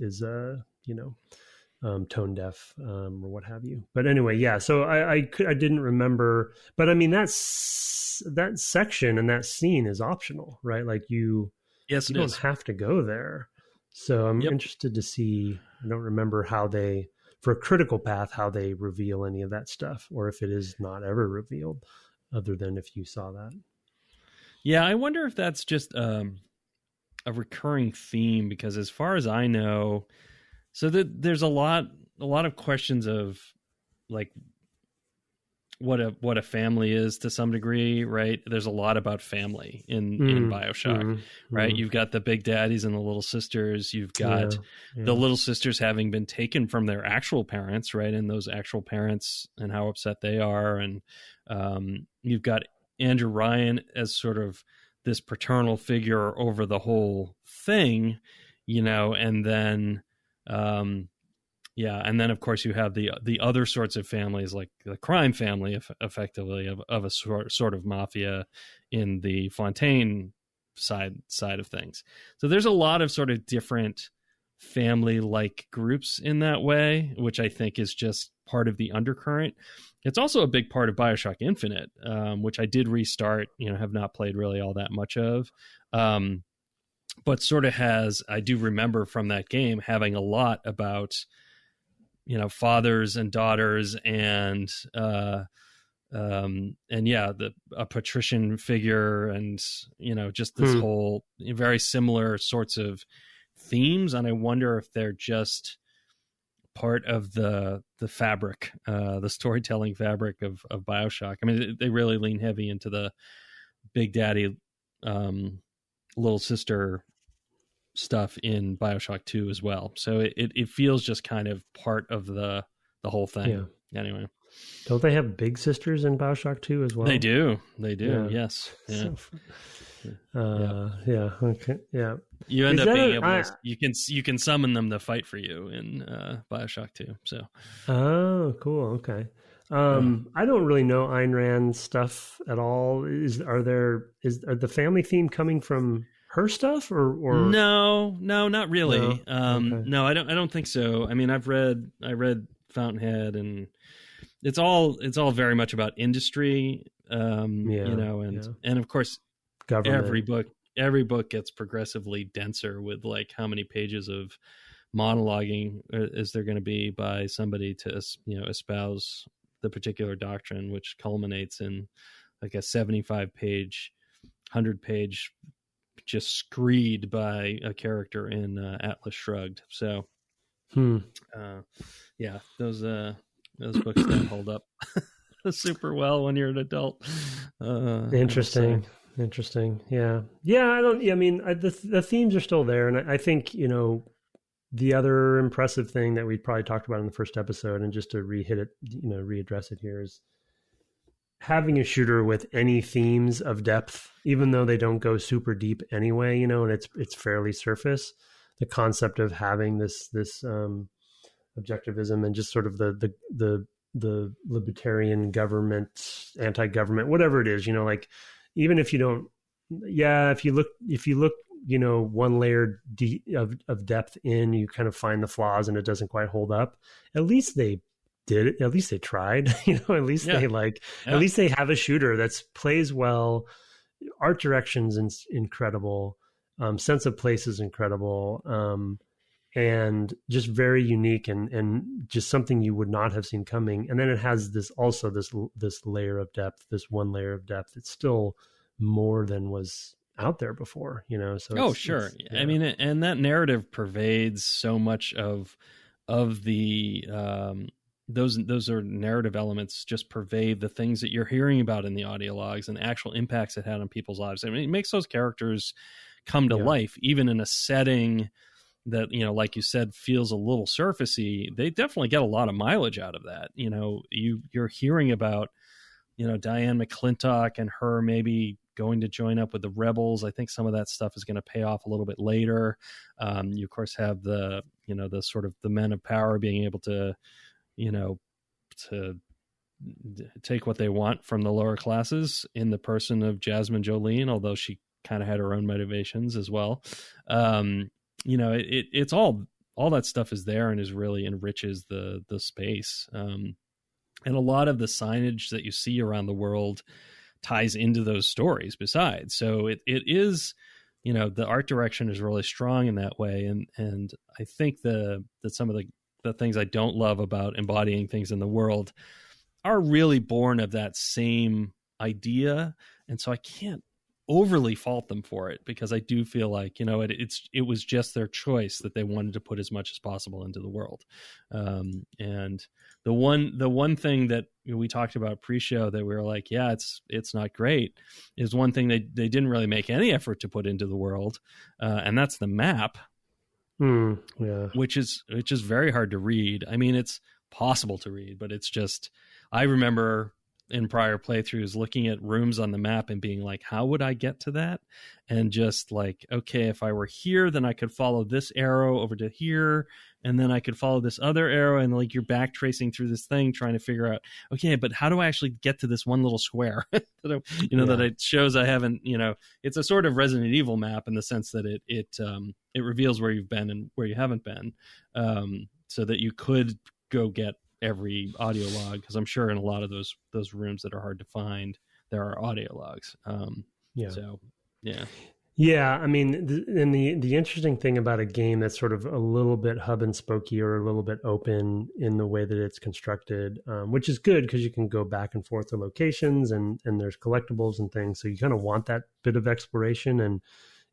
tone deaf, or what have you. But anyway, so I didn't remember, but I mean, that section and that scene is optional, right? Like you don't have to go there. So I'm interested to see. I don't remember for a critical path, how they reveal any of that stuff, or if it is not ever revealed, other than if you saw that. Yeah, I wonder if that's just a recurring theme, because as far as I know, So there's a lot of questions of like what a family is to some degree, right? There's a lot about family in BioShock, right? You've got the big daddies and the little sisters. You've got the little sisters having been taken from their actual parents, right? And those actual parents and how upset they are. And you've got Andrew Ryan as sort of this paternal figure over the whole thing, and then and then of course you have the other sorts of families, like the crime family, effectively of a sort of mafia in the Fontaine side of things. So there's a lot of sort of different family-like groups in that way, which I think is just part of the undercurrent. It's also a big part of BioShock Infinite, which I did restart, have not played really all that much of. But sort of has, I do remember from that game having a lot about fathers and daughters and a patrician figure, and just this whole very similar sorts of themes. And I wonder if they're just part of the fabric, the storytelling fabric of BioShock. I mean, they really lean heavy into the big daddy, little sister stuff in BioShock 2 as well. So it feels just kind of part of the whole thing. Yeah. Anyway. Don't they have big sisters in BioShock 2 as well? They do. Yes. Yeah. Okay. Yeah. You end up being able to, you can summon them to fight for you in BioShock 2. So. Oh, cool. Okay. I don't really know Ayn Rand stuff at all. Are the family theme coming from her stuff or no, not really. No? Okay. No, I don't think so. I mean, I read Fountainhead, and it's all very much about industry, and of course government. Every book gets progressively denser with like how many pages of monologuing is there going to be by somebody to espouse the particular doctrine, which culminates in like a 75-page, 100-page just screed by a character in Atlas Shrugged. So, those books don't hold up super well when you're an adult. Interesting. Yeah. The themes are still there, and I think the other impressive thing that we probably talked about in the first episode, and just to readdress it here, is having a shooter with any themes of depth, even though they don't go super deep anyway, and it's fairly surface. The concept of having this objectivism and just sort of the libertarian government, anti-government, whatever it is, like even if you don't, if you look, one layer of depth in, you kind of find the flaws and it doesn't quite hold up. At least they did it. At least they tried, at least at least they have a shooter that plays well. Art direction's incredible. Sense of place is incredible. And just very unique and just something you would not have seen coming. And then it has this layer of depth, this one layer of depth. It's still more than was out there before, So sure. I mean, and that narrative pervades so much of the those are narrative elements, just pervade the things that you're hearing about in the audio logs and the actual impacts it had on people's lives. I mean, it makes those characters come to life, even in a setting that, like you said, feels a little surfacey. They definitely get a lot of mileage out of that. You're hearing about, Diane McClintock and her maybe going to join up with the rebels. I think some of that stuff is going to pay off a little bit later. You of course have the sort of the men of power being able to, to take what they want from the lower classes in the person of Jasmine Jolene, although she kind of had her own motivations as well. It's all that stuff is there and is really enriches the space. And a lot of the signage that you see around the world ties into those stories besides. So it is, the art direction is really strong in that way. And I think that some of the things I don't love about embodying things in the world are really born of that same idea. And so I can't overly fault them for it, because I do feel like, it was just their choice that they wanted to put as much as possible into the world. And the one thing that we talked about pre-show that we were like, yeah, it's not great, is one thing they didn't really make any effort to put into the world, and that's the map. Yeah. Which is very hard to read. I mean, it's possible to read, but it's just, I remember in prior playthroughs looking at rooms on the map and being like, how would I get to that? And just like, okay, if I were here, then I could follow this arrow over to here, and then I could follow this other arrow, and like you're back tracing through this thing trying to figure out, okay, but how do I actually get to this one little square that that it shows I haven't, it's a sort of Resident Evil map in the sense that it reveals where you've been and where you haven't been, so that you could go get every audio log, because I'm sure in a lot of those rooms that are hard to find, there are audio logs. I mean, the interesting thing about a game that's sort of a little bit hub and spokey, or a little bit open in the way that it's constructed, which is good because you can go back and forth to locations, and there's collectibles and things, so you kind of want that bit of exploration, and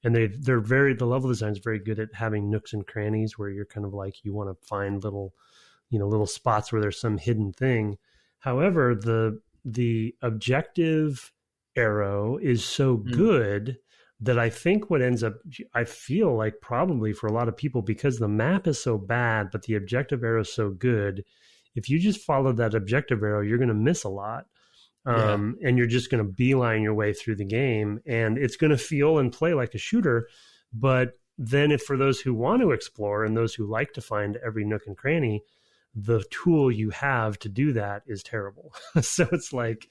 the level design is very good at having nooks and crannies where you're kind of like, you want to find little spots where there's some hidden thing. However, the objective arrow is so good that I think what ends up, I feel like probably for a lot of people, because the map is so bad, but the objective arrow is so good, if you just follow that objective arrow, you're going to miss a lot. And you're just going to beeline your way through the game, and it's going to feel and play like a shooter. But then if for those who want to explore and those who like to find every nook and cranny, the tool you have to do that is terrible. So it's like,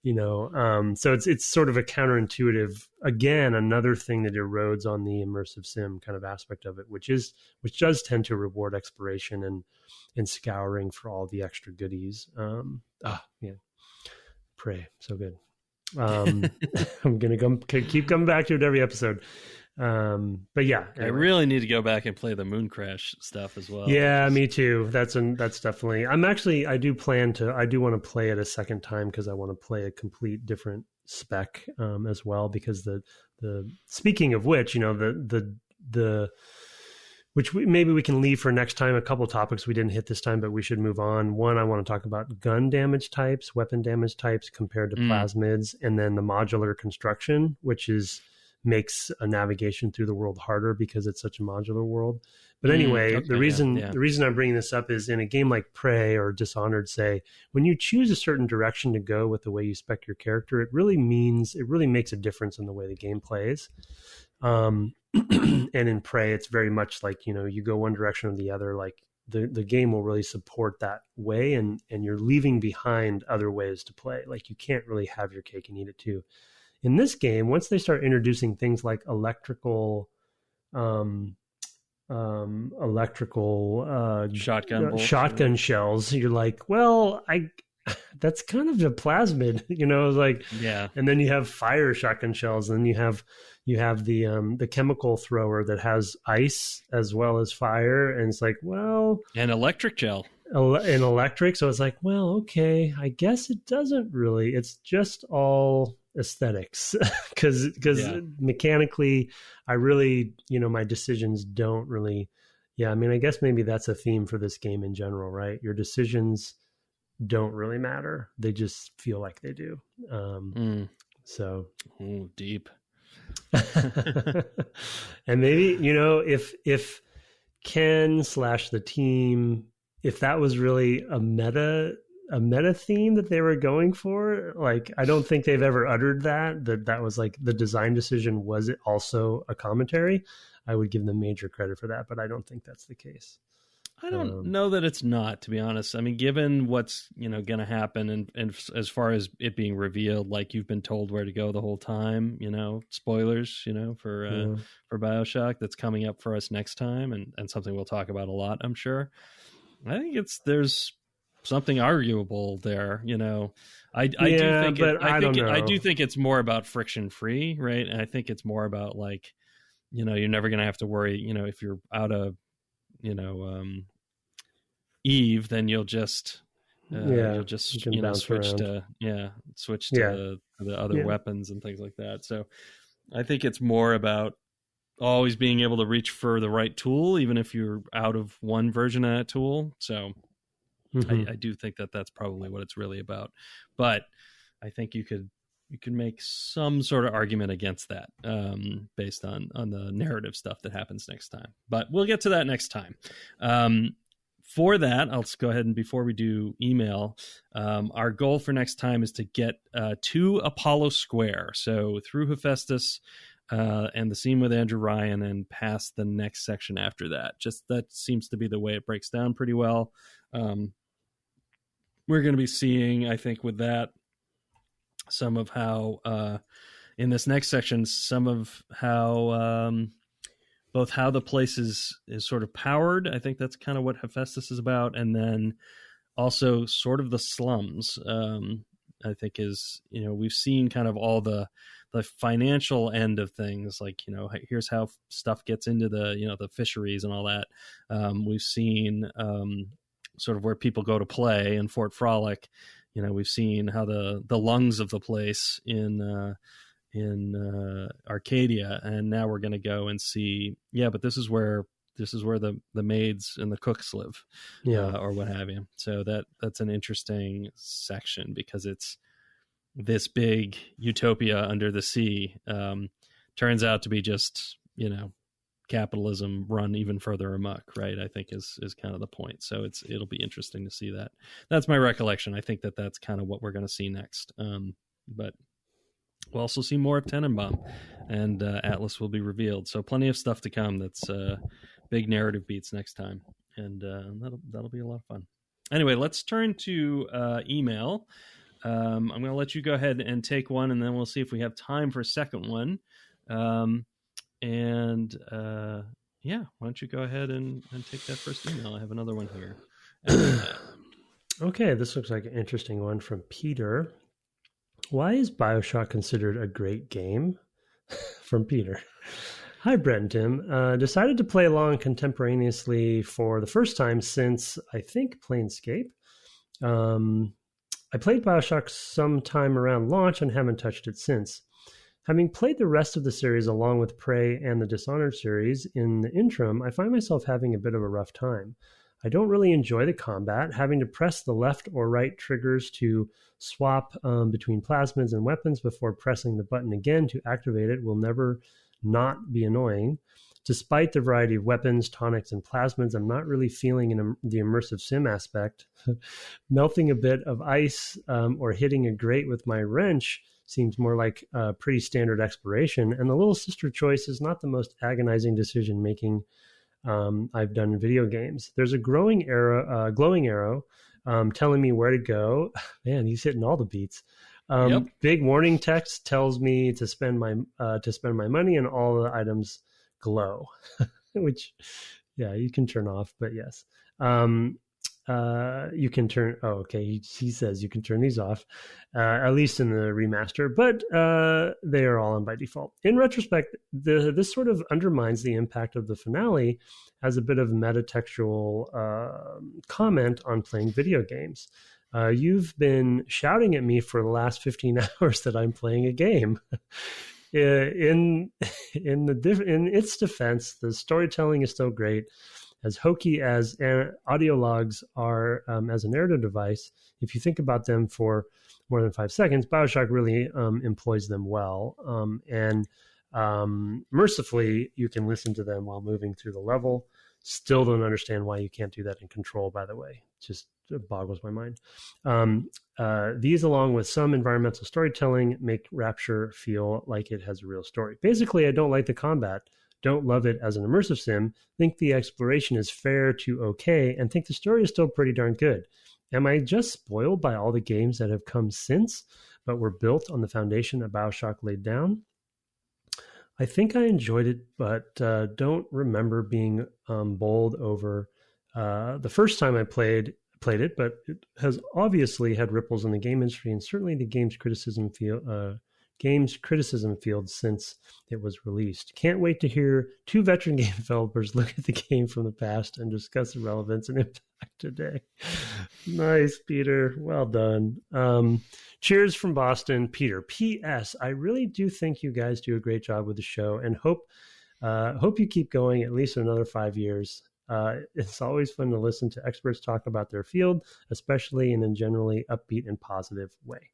so it's sort of a counterintuitive, again, another thing that erodes on the immersive sim kind of aspect of it, which does tend to reward exploration and scouring for all the extra goodies. Prey, so good. I'm gonna keep coming back to it every episode. But yeah, anyway. I really need to go back and play the Moon Crash stuff as well. Yeah, me too. That's definitely. I do want to play it a second time, because I want to play a complete different spec as well. Because the speaking of which, which maybe we can leave for next time. A couple topics we didn't hit this time, but we should move on. One, I want to talk about gun damage types, weapon damage types compared to plasmids, and then the modular construction, which makes a navigation through the world harder because it's such a modular world. But anyway, the reason I'm bringing this up is, in a game like Prey or Dishonored, say, when you choose a certain direction to go with the way you spec your character, it really makes a difference in the way the game plays. And in Prey, it's very much like, you go one direction or the other, like the game will really support that way, and you're leaving behind other ways to play. Like, you can't really have your cake and eat it too. In this game, once they start introducing things like electrical shotgun shells, you're like, well, that's kind of a plasmid, like, yeah. And then you have fire shotgun shells, and you have the chemical thrower that has ice as well as fire, and it's like, well, and electric gel. And electric, so it's like, well, okay, I guess it doesn't really. It's just all aesthetics, because mechanically, I really, my decisions don't really. Yeah, I mean, I guess maybe that's a theme for this game in general, right? Your decisions don't really matter; they just feel like they do. So deep. And maybe, if Ken / the team, if that was really a meta theme that they were going for, like, I don't think they've ever uttered that was like the design decision was it also a commentary. I would give them major credit for that, but I don't think that's the case. I don't know that it's not, to be honest. I mean, given what's going to happen, and as far as it being revealed, like you've been told where to go the whole time, spoilers, for BioShock that's coming up for us next time, and something we'll talk about a lot, I'm sure. I think there's something arguable there, I do think it's more about friction free, right? And I think it's more about, like, you're never going to have to worry, if you're out of Eve, then you'll just switch around. to the other weapons and things like that. So I think it's more about always being able to reach for the right tool, even if you're out of one version of that tool. So I do think that that's probably what it's really about. But I think you could make some sort of argument against that, based on the narrative stuff that happens next time. But we'll get to that next time. For that, I'll just go ahead and before we do email, our goal for next time is to get to Apollo Square. So through Hephaestus and the scene with Andrew Ryan and past the next section after that. Just that seems to be the way it breaks down pretty well. We're going to be seeing, I think, with that, some of how, in this next section, some of how, both how the place is sort of powered. I think that's kind of what Hephaestus is about. And then also sort of the slums, I think is, we've seen kind of all the financial end of things, like, here's how stuff gets into the fisheries and all that. We've seen sort of where people go to play in Fort Frolic. We've seen how the lungs of the place in Arcadia, and now we're going to go and see, but this is where the maids and the cooks live, or what have you. So that's an interesting section, because it's this big utopia under the sea, turns out to be just, capitalism run even further amok, right? I think is kind of the point. So it'll be interesting to see that. That's my recollection. I think that's kind of what we're going to see next. But we'll also see more of Tenenbaum, and Atlas will be revealed. So plenty of stuff to come. That's big narrative beats next time, and that'll be a lot of fun. Anyway, let's turn to email. I'm going to let you go ahead and take one, and then we'll see if we have time for a second one. Why don't you go ahead and take that first email? I have another one here. Okay, this looks like an interesting one from Peter. Why is BioShock considered a great game? From Peter. Hi, Brett and Tim. Decided to play along contemporaneously for the first time since, I think, Planescape. I played BioShock sometime around launch and haven't touched it since. Having played the rest of the series along with Prey and the Dishonored series in the interim, I find myself having a bit of a rough time. I don't really enjoy the combat. Having to press the left or right triggers to swap between plasmids and weapons before pressing the button again to activate it will never not be annoying. Despite the variety of weapons, tonics, and plasmids, I'm not really feeling the immersive sim aspect. Melting a bit of ice or hitting a grate with my wrench seems more like a pretty standard exploration, and the little sister choice is not the most agonizing decision-making I've done in video games. There's a glowing arrow telling me where to go. Man, he's hitting all the beats. Yep. Big warning text tells me to spend my money, and all the items glow, which, you can turn off, but yes. You can turn, he says you can turn these off, at least in the remaster, but they are all on by default. In retrospect, this sort of undermines the impact of the finale as a bit of metatextual comment on playing video games. You've been shouting at me for the last 15 hours that I'm playing a game. In its defense, the storytelling is still great. As hokey as audio logs are as a narrative device, if you think about them for more than 5 seconds, BioShock really employs them well. And mercifully, you can listen to them while moving through the level. Still don't understand why you can't do that in Control, by the way. It boggles my mind. These, along with some environmental storytelling, make Rapture feel like it has a real story. Basically, I don't like the combat. Don't love it as an immersive sim, think the exploration is fair to okay, and think the story is still pretty darn good. Am I just spoiled by all the games that have come since, but were built on the foundation that BioShock laid down? I think I enjoyed it, but don't remember being bowled over the first time I played it, but it has obviously had ripples in the game industry, and certainly the game's criticism games criticism field since it was released. Can't wait to hear two veteran game developers look at the game from the past and discuss the relevance and impact today. Nice, Peter. Well done. Cheers from Boston, Peter. P.S. I really do think you guys do a great job with the show, and hope you keep going at least another 5 years. It's always fun to listen to experts talk about their field, especially in a generally upbeat and positive way.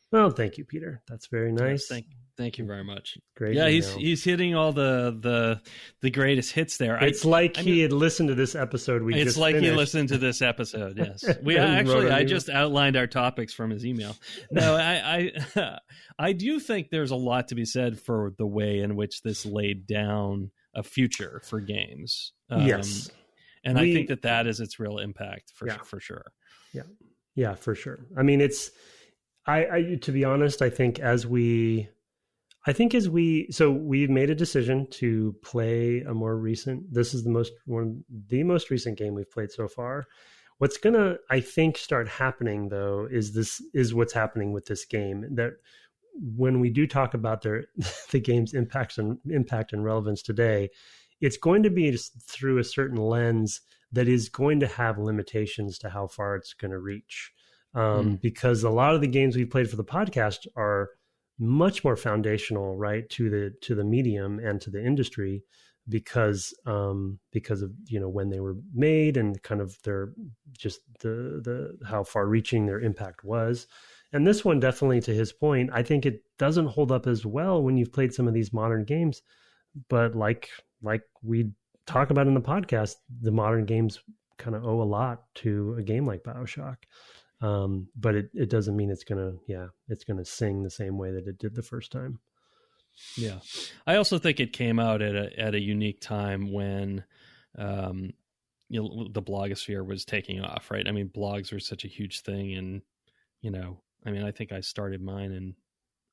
Well, thank you, Peter. That's very nice. Thank you very much. Great. Yeah, he's hitting all the greatest hits there. It's he had listened to this episode. It's like he listened to this episode. Yes, I just outlined our topics from his email. No, I do think there's a lot to be said for the way in which this laid down a future for games. Yes, and I think that is its real impact for sure. Yeah, for sure. I mean, it's. I to be honest, I think as we've made a decision to play a more recent. This is the most recent game we've played so far. What's gonna, I think, start happening though is what's happening with this game, that when we do talk about the game's impact and relevance today, it's going to be just through a certain lens that is going to have limitations to how far it's going to reach. Because a lot of the games we've played for the podcast are much more foundational, right, to the medium and to the industry, because of when they were made and kind of their just the how far reaching their impact was. And this one, definitely, to his point, I think it doesn't hold up as well when you've played some of these modern games. But like we talk about in the podcast, the modern games kind of owe a lot to a game like BioShock. But it doesn't mean it's gonna sing the same way that it did the first time. Yeah, I also think it came out at a unique time when the blogosphere was taking off, right? I mean, blogs were such a huge thing, and I think I started mine in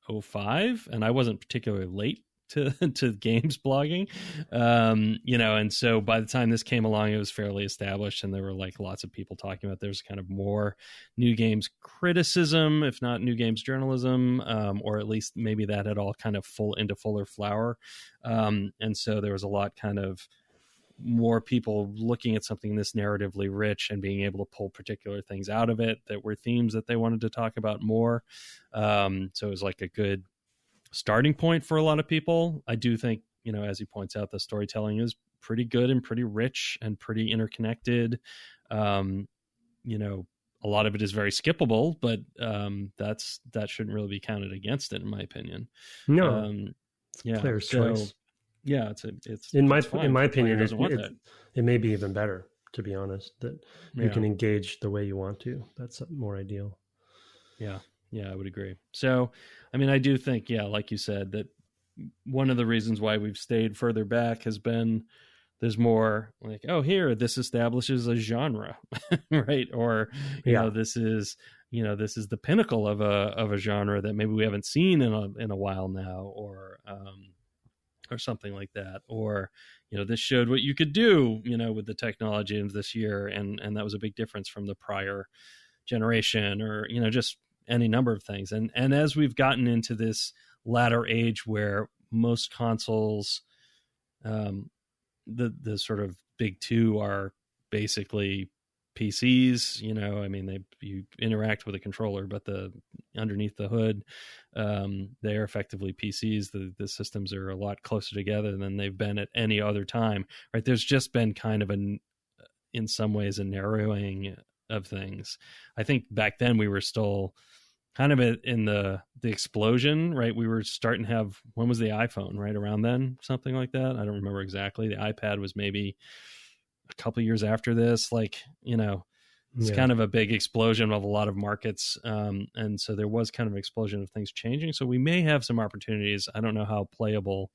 2005, and I wasn't particularly late to games blogging, and so by the time this came along, it was fairly established, and there were like lots of people talking about there's kind of more new games criticism, if not new games journalism, or at least maybe that had all kind of into fuller flower, and so there was a lot kind of more people looking at something this narratively rich and being able to pull particular things out of it that were themes that they wanted to talk about more. So it was like a good starting point for a lot of people. I do think, as he points out, the storytelling is pretty good and pretty rich and pretty interconnected. A lot of it is very skippable, but that shouldn't really be counted against it, in my opinion. No, player's choice. Yeah, it's in my opinion, it may be even better, to be honest, that you can engage the way you want to. That's more ideal. Yeah, I would agree. So, I mean, I do think, like you said, that one of the reasons why we've stayed further back has been there's more like, this establishes a genre, right? Or, this is the pinnacle of a genre that maybe we haven't seen in a while now, or something like that. Or, this showed what you could do, with the technology of this year. And that was a big difference from the prior generation, or, just any number of things. And as we've gotten into this latter age where most consoles, the sort of big two are basically PCs, you interact with a controller, but underneath the hood, they are effectively PCs. The systems are a lot closer together than they've been at any other time, right? There's just been kind of in some ways a narrowing of things. I think back then we were still kind of in the explosion, right? We were starting to have, when was the iPhone, right around then, something like that? I don't remember exactly. The iPad was maybe a couple of years after this, it's kind of a big explosion of a lot of markets. And so there was kind of an explosion of things changing. So we may have some opportunities. I don't know how playable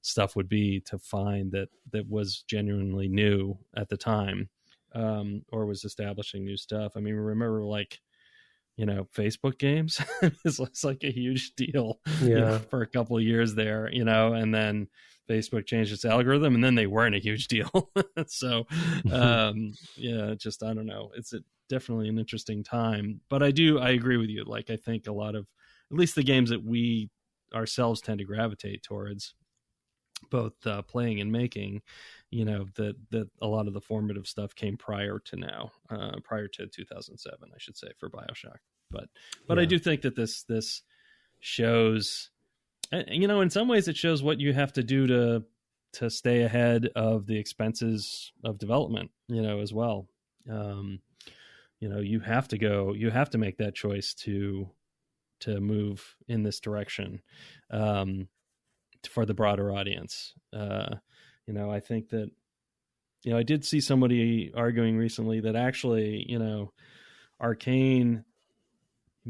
stuff would be to find that was genuinely new at the time, or was establishing new stuff. I mean, remember Facebook games it's like a huge deal for a couple of years there, and then Facebook changed its algorithm, and then they weren't a huge deal. So just, I don't know, it's definitely an interesting time. But I agree with you. I think a lot of, at least the games that we ourselves tend to gravitate towards, both playing and making, that a lot of the formative stuff came prior to 2007, I should say, for BioShock. But I do think that this shows, in some ways it shows what you have to do to stay ahead of the expenses of development, as well. You have to make that choice to move in this direction, for the broader audience. I think that, I did see somebody arguing recently that actually, Arcane,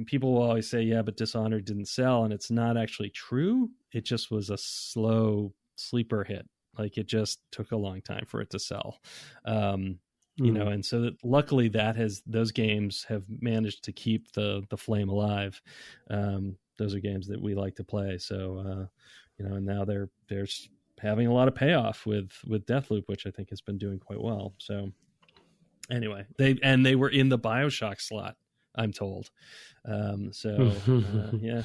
people will always say, yeah, but Dishonored didn't sell, and it's not actually true. It just was a slow sleeper hit. Like, it just took a long time for it to sell. And so that luckily those games have managed to keep the flame alive. Those are games that we like to play. So, and now they're having a lot of payoff with Deathloop, which I think has been doing quite well. So anyway, they were in the BioShock slot, I'm told. Yeah.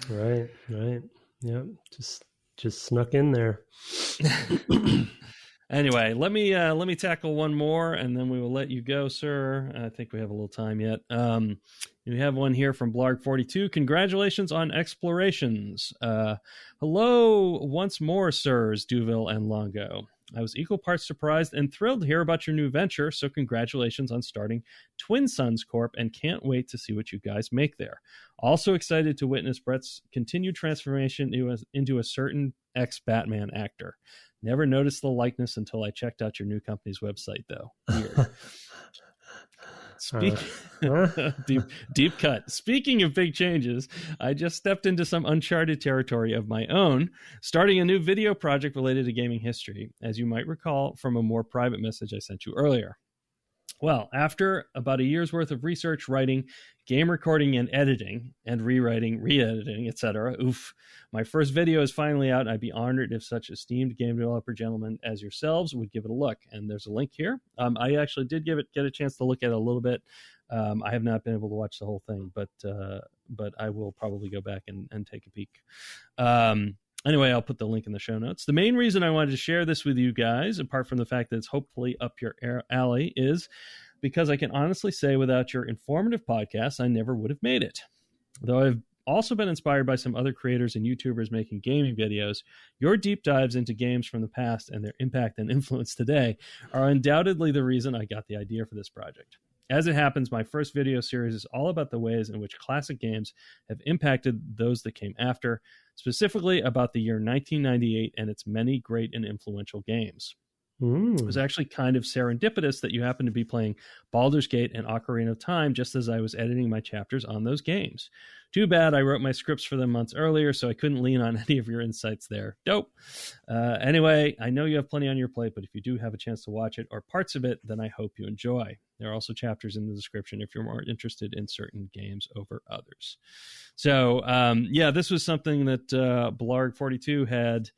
Right. Yeah. Just snuck in there. Anyway, let me tackle one more, and then we will let you go, sir. I think we have a little time yet. We have one here from Blarg42. Congratulations on Explorations. Hello once more, sirs, Duville and Longo. I was equal parts surprised and thrilled to hear about your new venture, so congratulations on starting Twin Suns Corp, and can't wait to see what you guys make there. Also excited to witness Brett's continued transformation into a certain ex-Batman actor. Never noticed the likeness until I checked out your new company's website, though. Weird. Deep cut. Speaking of big changes, I just stepped into some uncharted territory of my own, starting a new video project related to gaming history, as you might recall from a more private message I sent you earlier. Well, after about a year's worth of research, writing, game recording and editing, and rewriting, re-editing, etc., my first video is finally out, and I'd be honored if such esteemed game developer gentlemen as yourselves would give it a look. And there's a link here. I actually did get a chance to look at it a little bit. I have not been able to watch the whole thing, but I will probably go back and take a peek. Anyway, I'll put the link in the show notes. The main reason I wanted to share this with you guys, apart from the fact that it's hopefully up your alley, is because I can honestly say without your informative podcast, I never would have made it. Though I've also been inspired by some other creators and YouTubers making gaming videos, your deep dives into games from the past and their impact and influence today are undoubtedly the reason I got the idea for this project. As it happens, my first video series is all about the ways in which classic games have impacted those that came after, specifically about the year 1998 and its many great and influential games. It was actually kind of serendipitous that you happened to be playing Baldur's Gate and Ocarina of Time just as I was editing my chapters on those games. Too bad I wrote my scripts for them months earlier, so I couldn't lean on any of your insights there. Dope. Anyway, I know you have plenty on your plate, but if you do have a chance to watch it or parts of it, then I hope you enjoy. There are also chapters in the description if you're more interested in certain games over others. So, this was something that Blarg42 had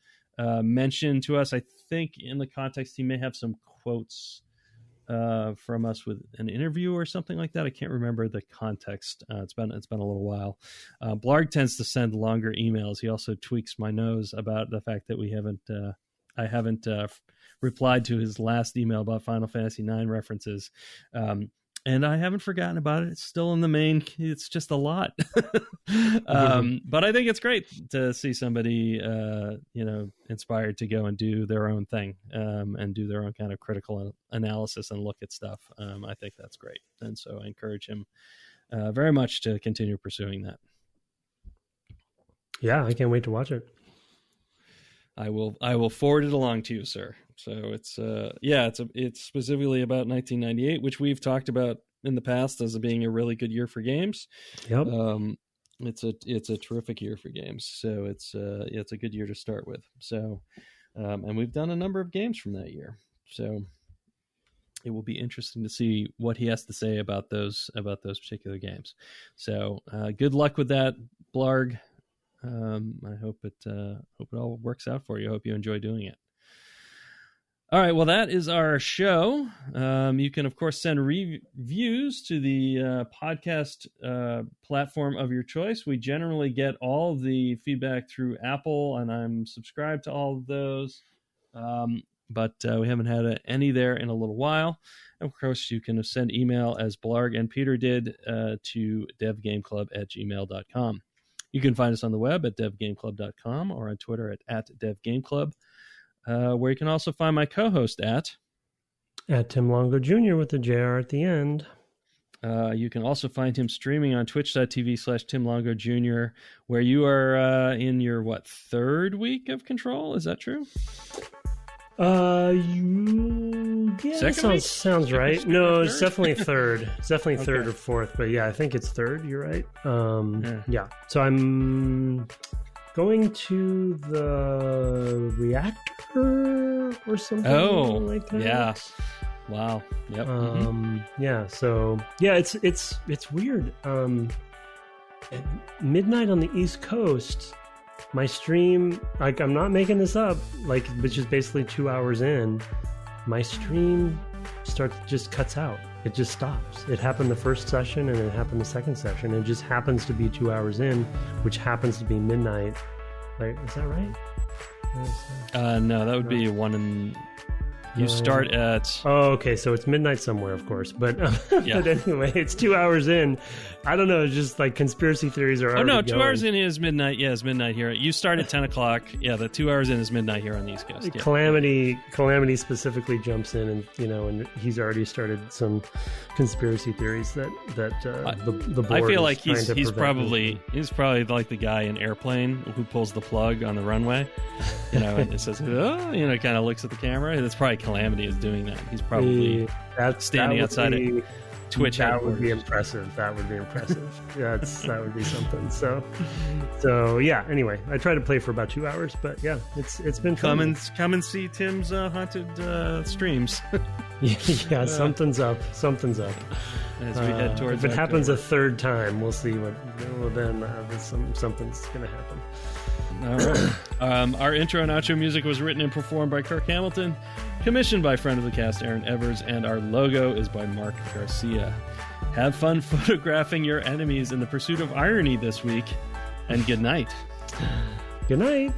mentioned to us. I think in the context he may have some quotes from us with an interview or something like that. I can't remember the context. It's been a little while. Blarg tends to send longer emails. He also tweaks my nose about the fact that I haven't replied to his last email about Final Fantasy IX references. And I haven't forgotten about it. It's still in the main. It's just a lot. But I think it's great to see somebody, inspired to go and do their own thing and do their own kind of critical analysis and look at stuff. I think that's great. And so I encourage him very much to continue pursuing that. Yeah, I can't wait to watch it. I will forward it along to you, sir. So it's specifically about 1998, which we've talked about in the past as being a really good year for games. Yep. It's a terrific year for games. So it's a good year to start with. So, and we've done a number of games from that year. So it will be interesting to see what he has to say about those particular games. So good luck with that, Blarg. I hope it all works out for you. I hope you enjoy doing it. All right, well, that is our show. You can, of course, send reviews to the podcast platform of your choice. We generally get all the feedback through Apple, and I'm subscribed to all of those. But we haven't had any there in a little while. Of course, you can send email, as Blarg and Peter did, to devgameclub@gmail.com. You can find us on the web at devgameclub.com or on Twitter at devgameclub. Where you can also find my co-host at Tim Longo Jr. with the JR at the end. You can also find him streaming on twitch.tv/Tim Longo Jr., where you are in your, third week of Control? Is that true? Sounds right. No, it's definitely third. It's definitely third or fourth, but yeah, I think it's third. You're right. Yeah. So I'm going to the reactor or something like that. Yeah. Wow. Yep. Yeah. So yeah, it's weird. At midnight on the East Coast, my stream, like, I'm not making this up, like, which is basically 2 hours in, my stream just cuts out. It just stops. It happened the first session and it happened the second session. It just happens to be 2 hours in, which happens to be midnight. Like, is that right? No, that would be one in... You start at... Oh, okay, so it's midnight somewhere, of course. But but anyway, it's 2 hours in. I don't know, it's just like conspiracy theories are already 2 hours in is midnight. Yeah, it's midnight here. You start at 10 o'clock. Yeah, the 2 hours in is midnight here on the East Coast. Yeah. Calamity specifically jumps in and, and he's already started some conspiracy theories that the board I feel like he's probably like the guy in Airplane who pulls the plug on the runway. And it says, kind of looks at the camera. That's probably Calamity is doing that. He's probably standing outside it. Twitch. That would be impressive. That would be something. So yeah. Anyway, I tried to play for about 2 hours, but yeah, it's been fun. Come and see Tim's haunted streams. Yeah, something's up. As we head towards. If it happens a third time, we'll see what. Well, then something's going to happen. All right. Our intro and outro music was written and performed by Kirk Hamilton, commissioned by friend of the cast Aaron Evers, and our logo is by Mark Garcia. Have fun photographing your enemies in the pursuit of irony this week, and good night. Good night.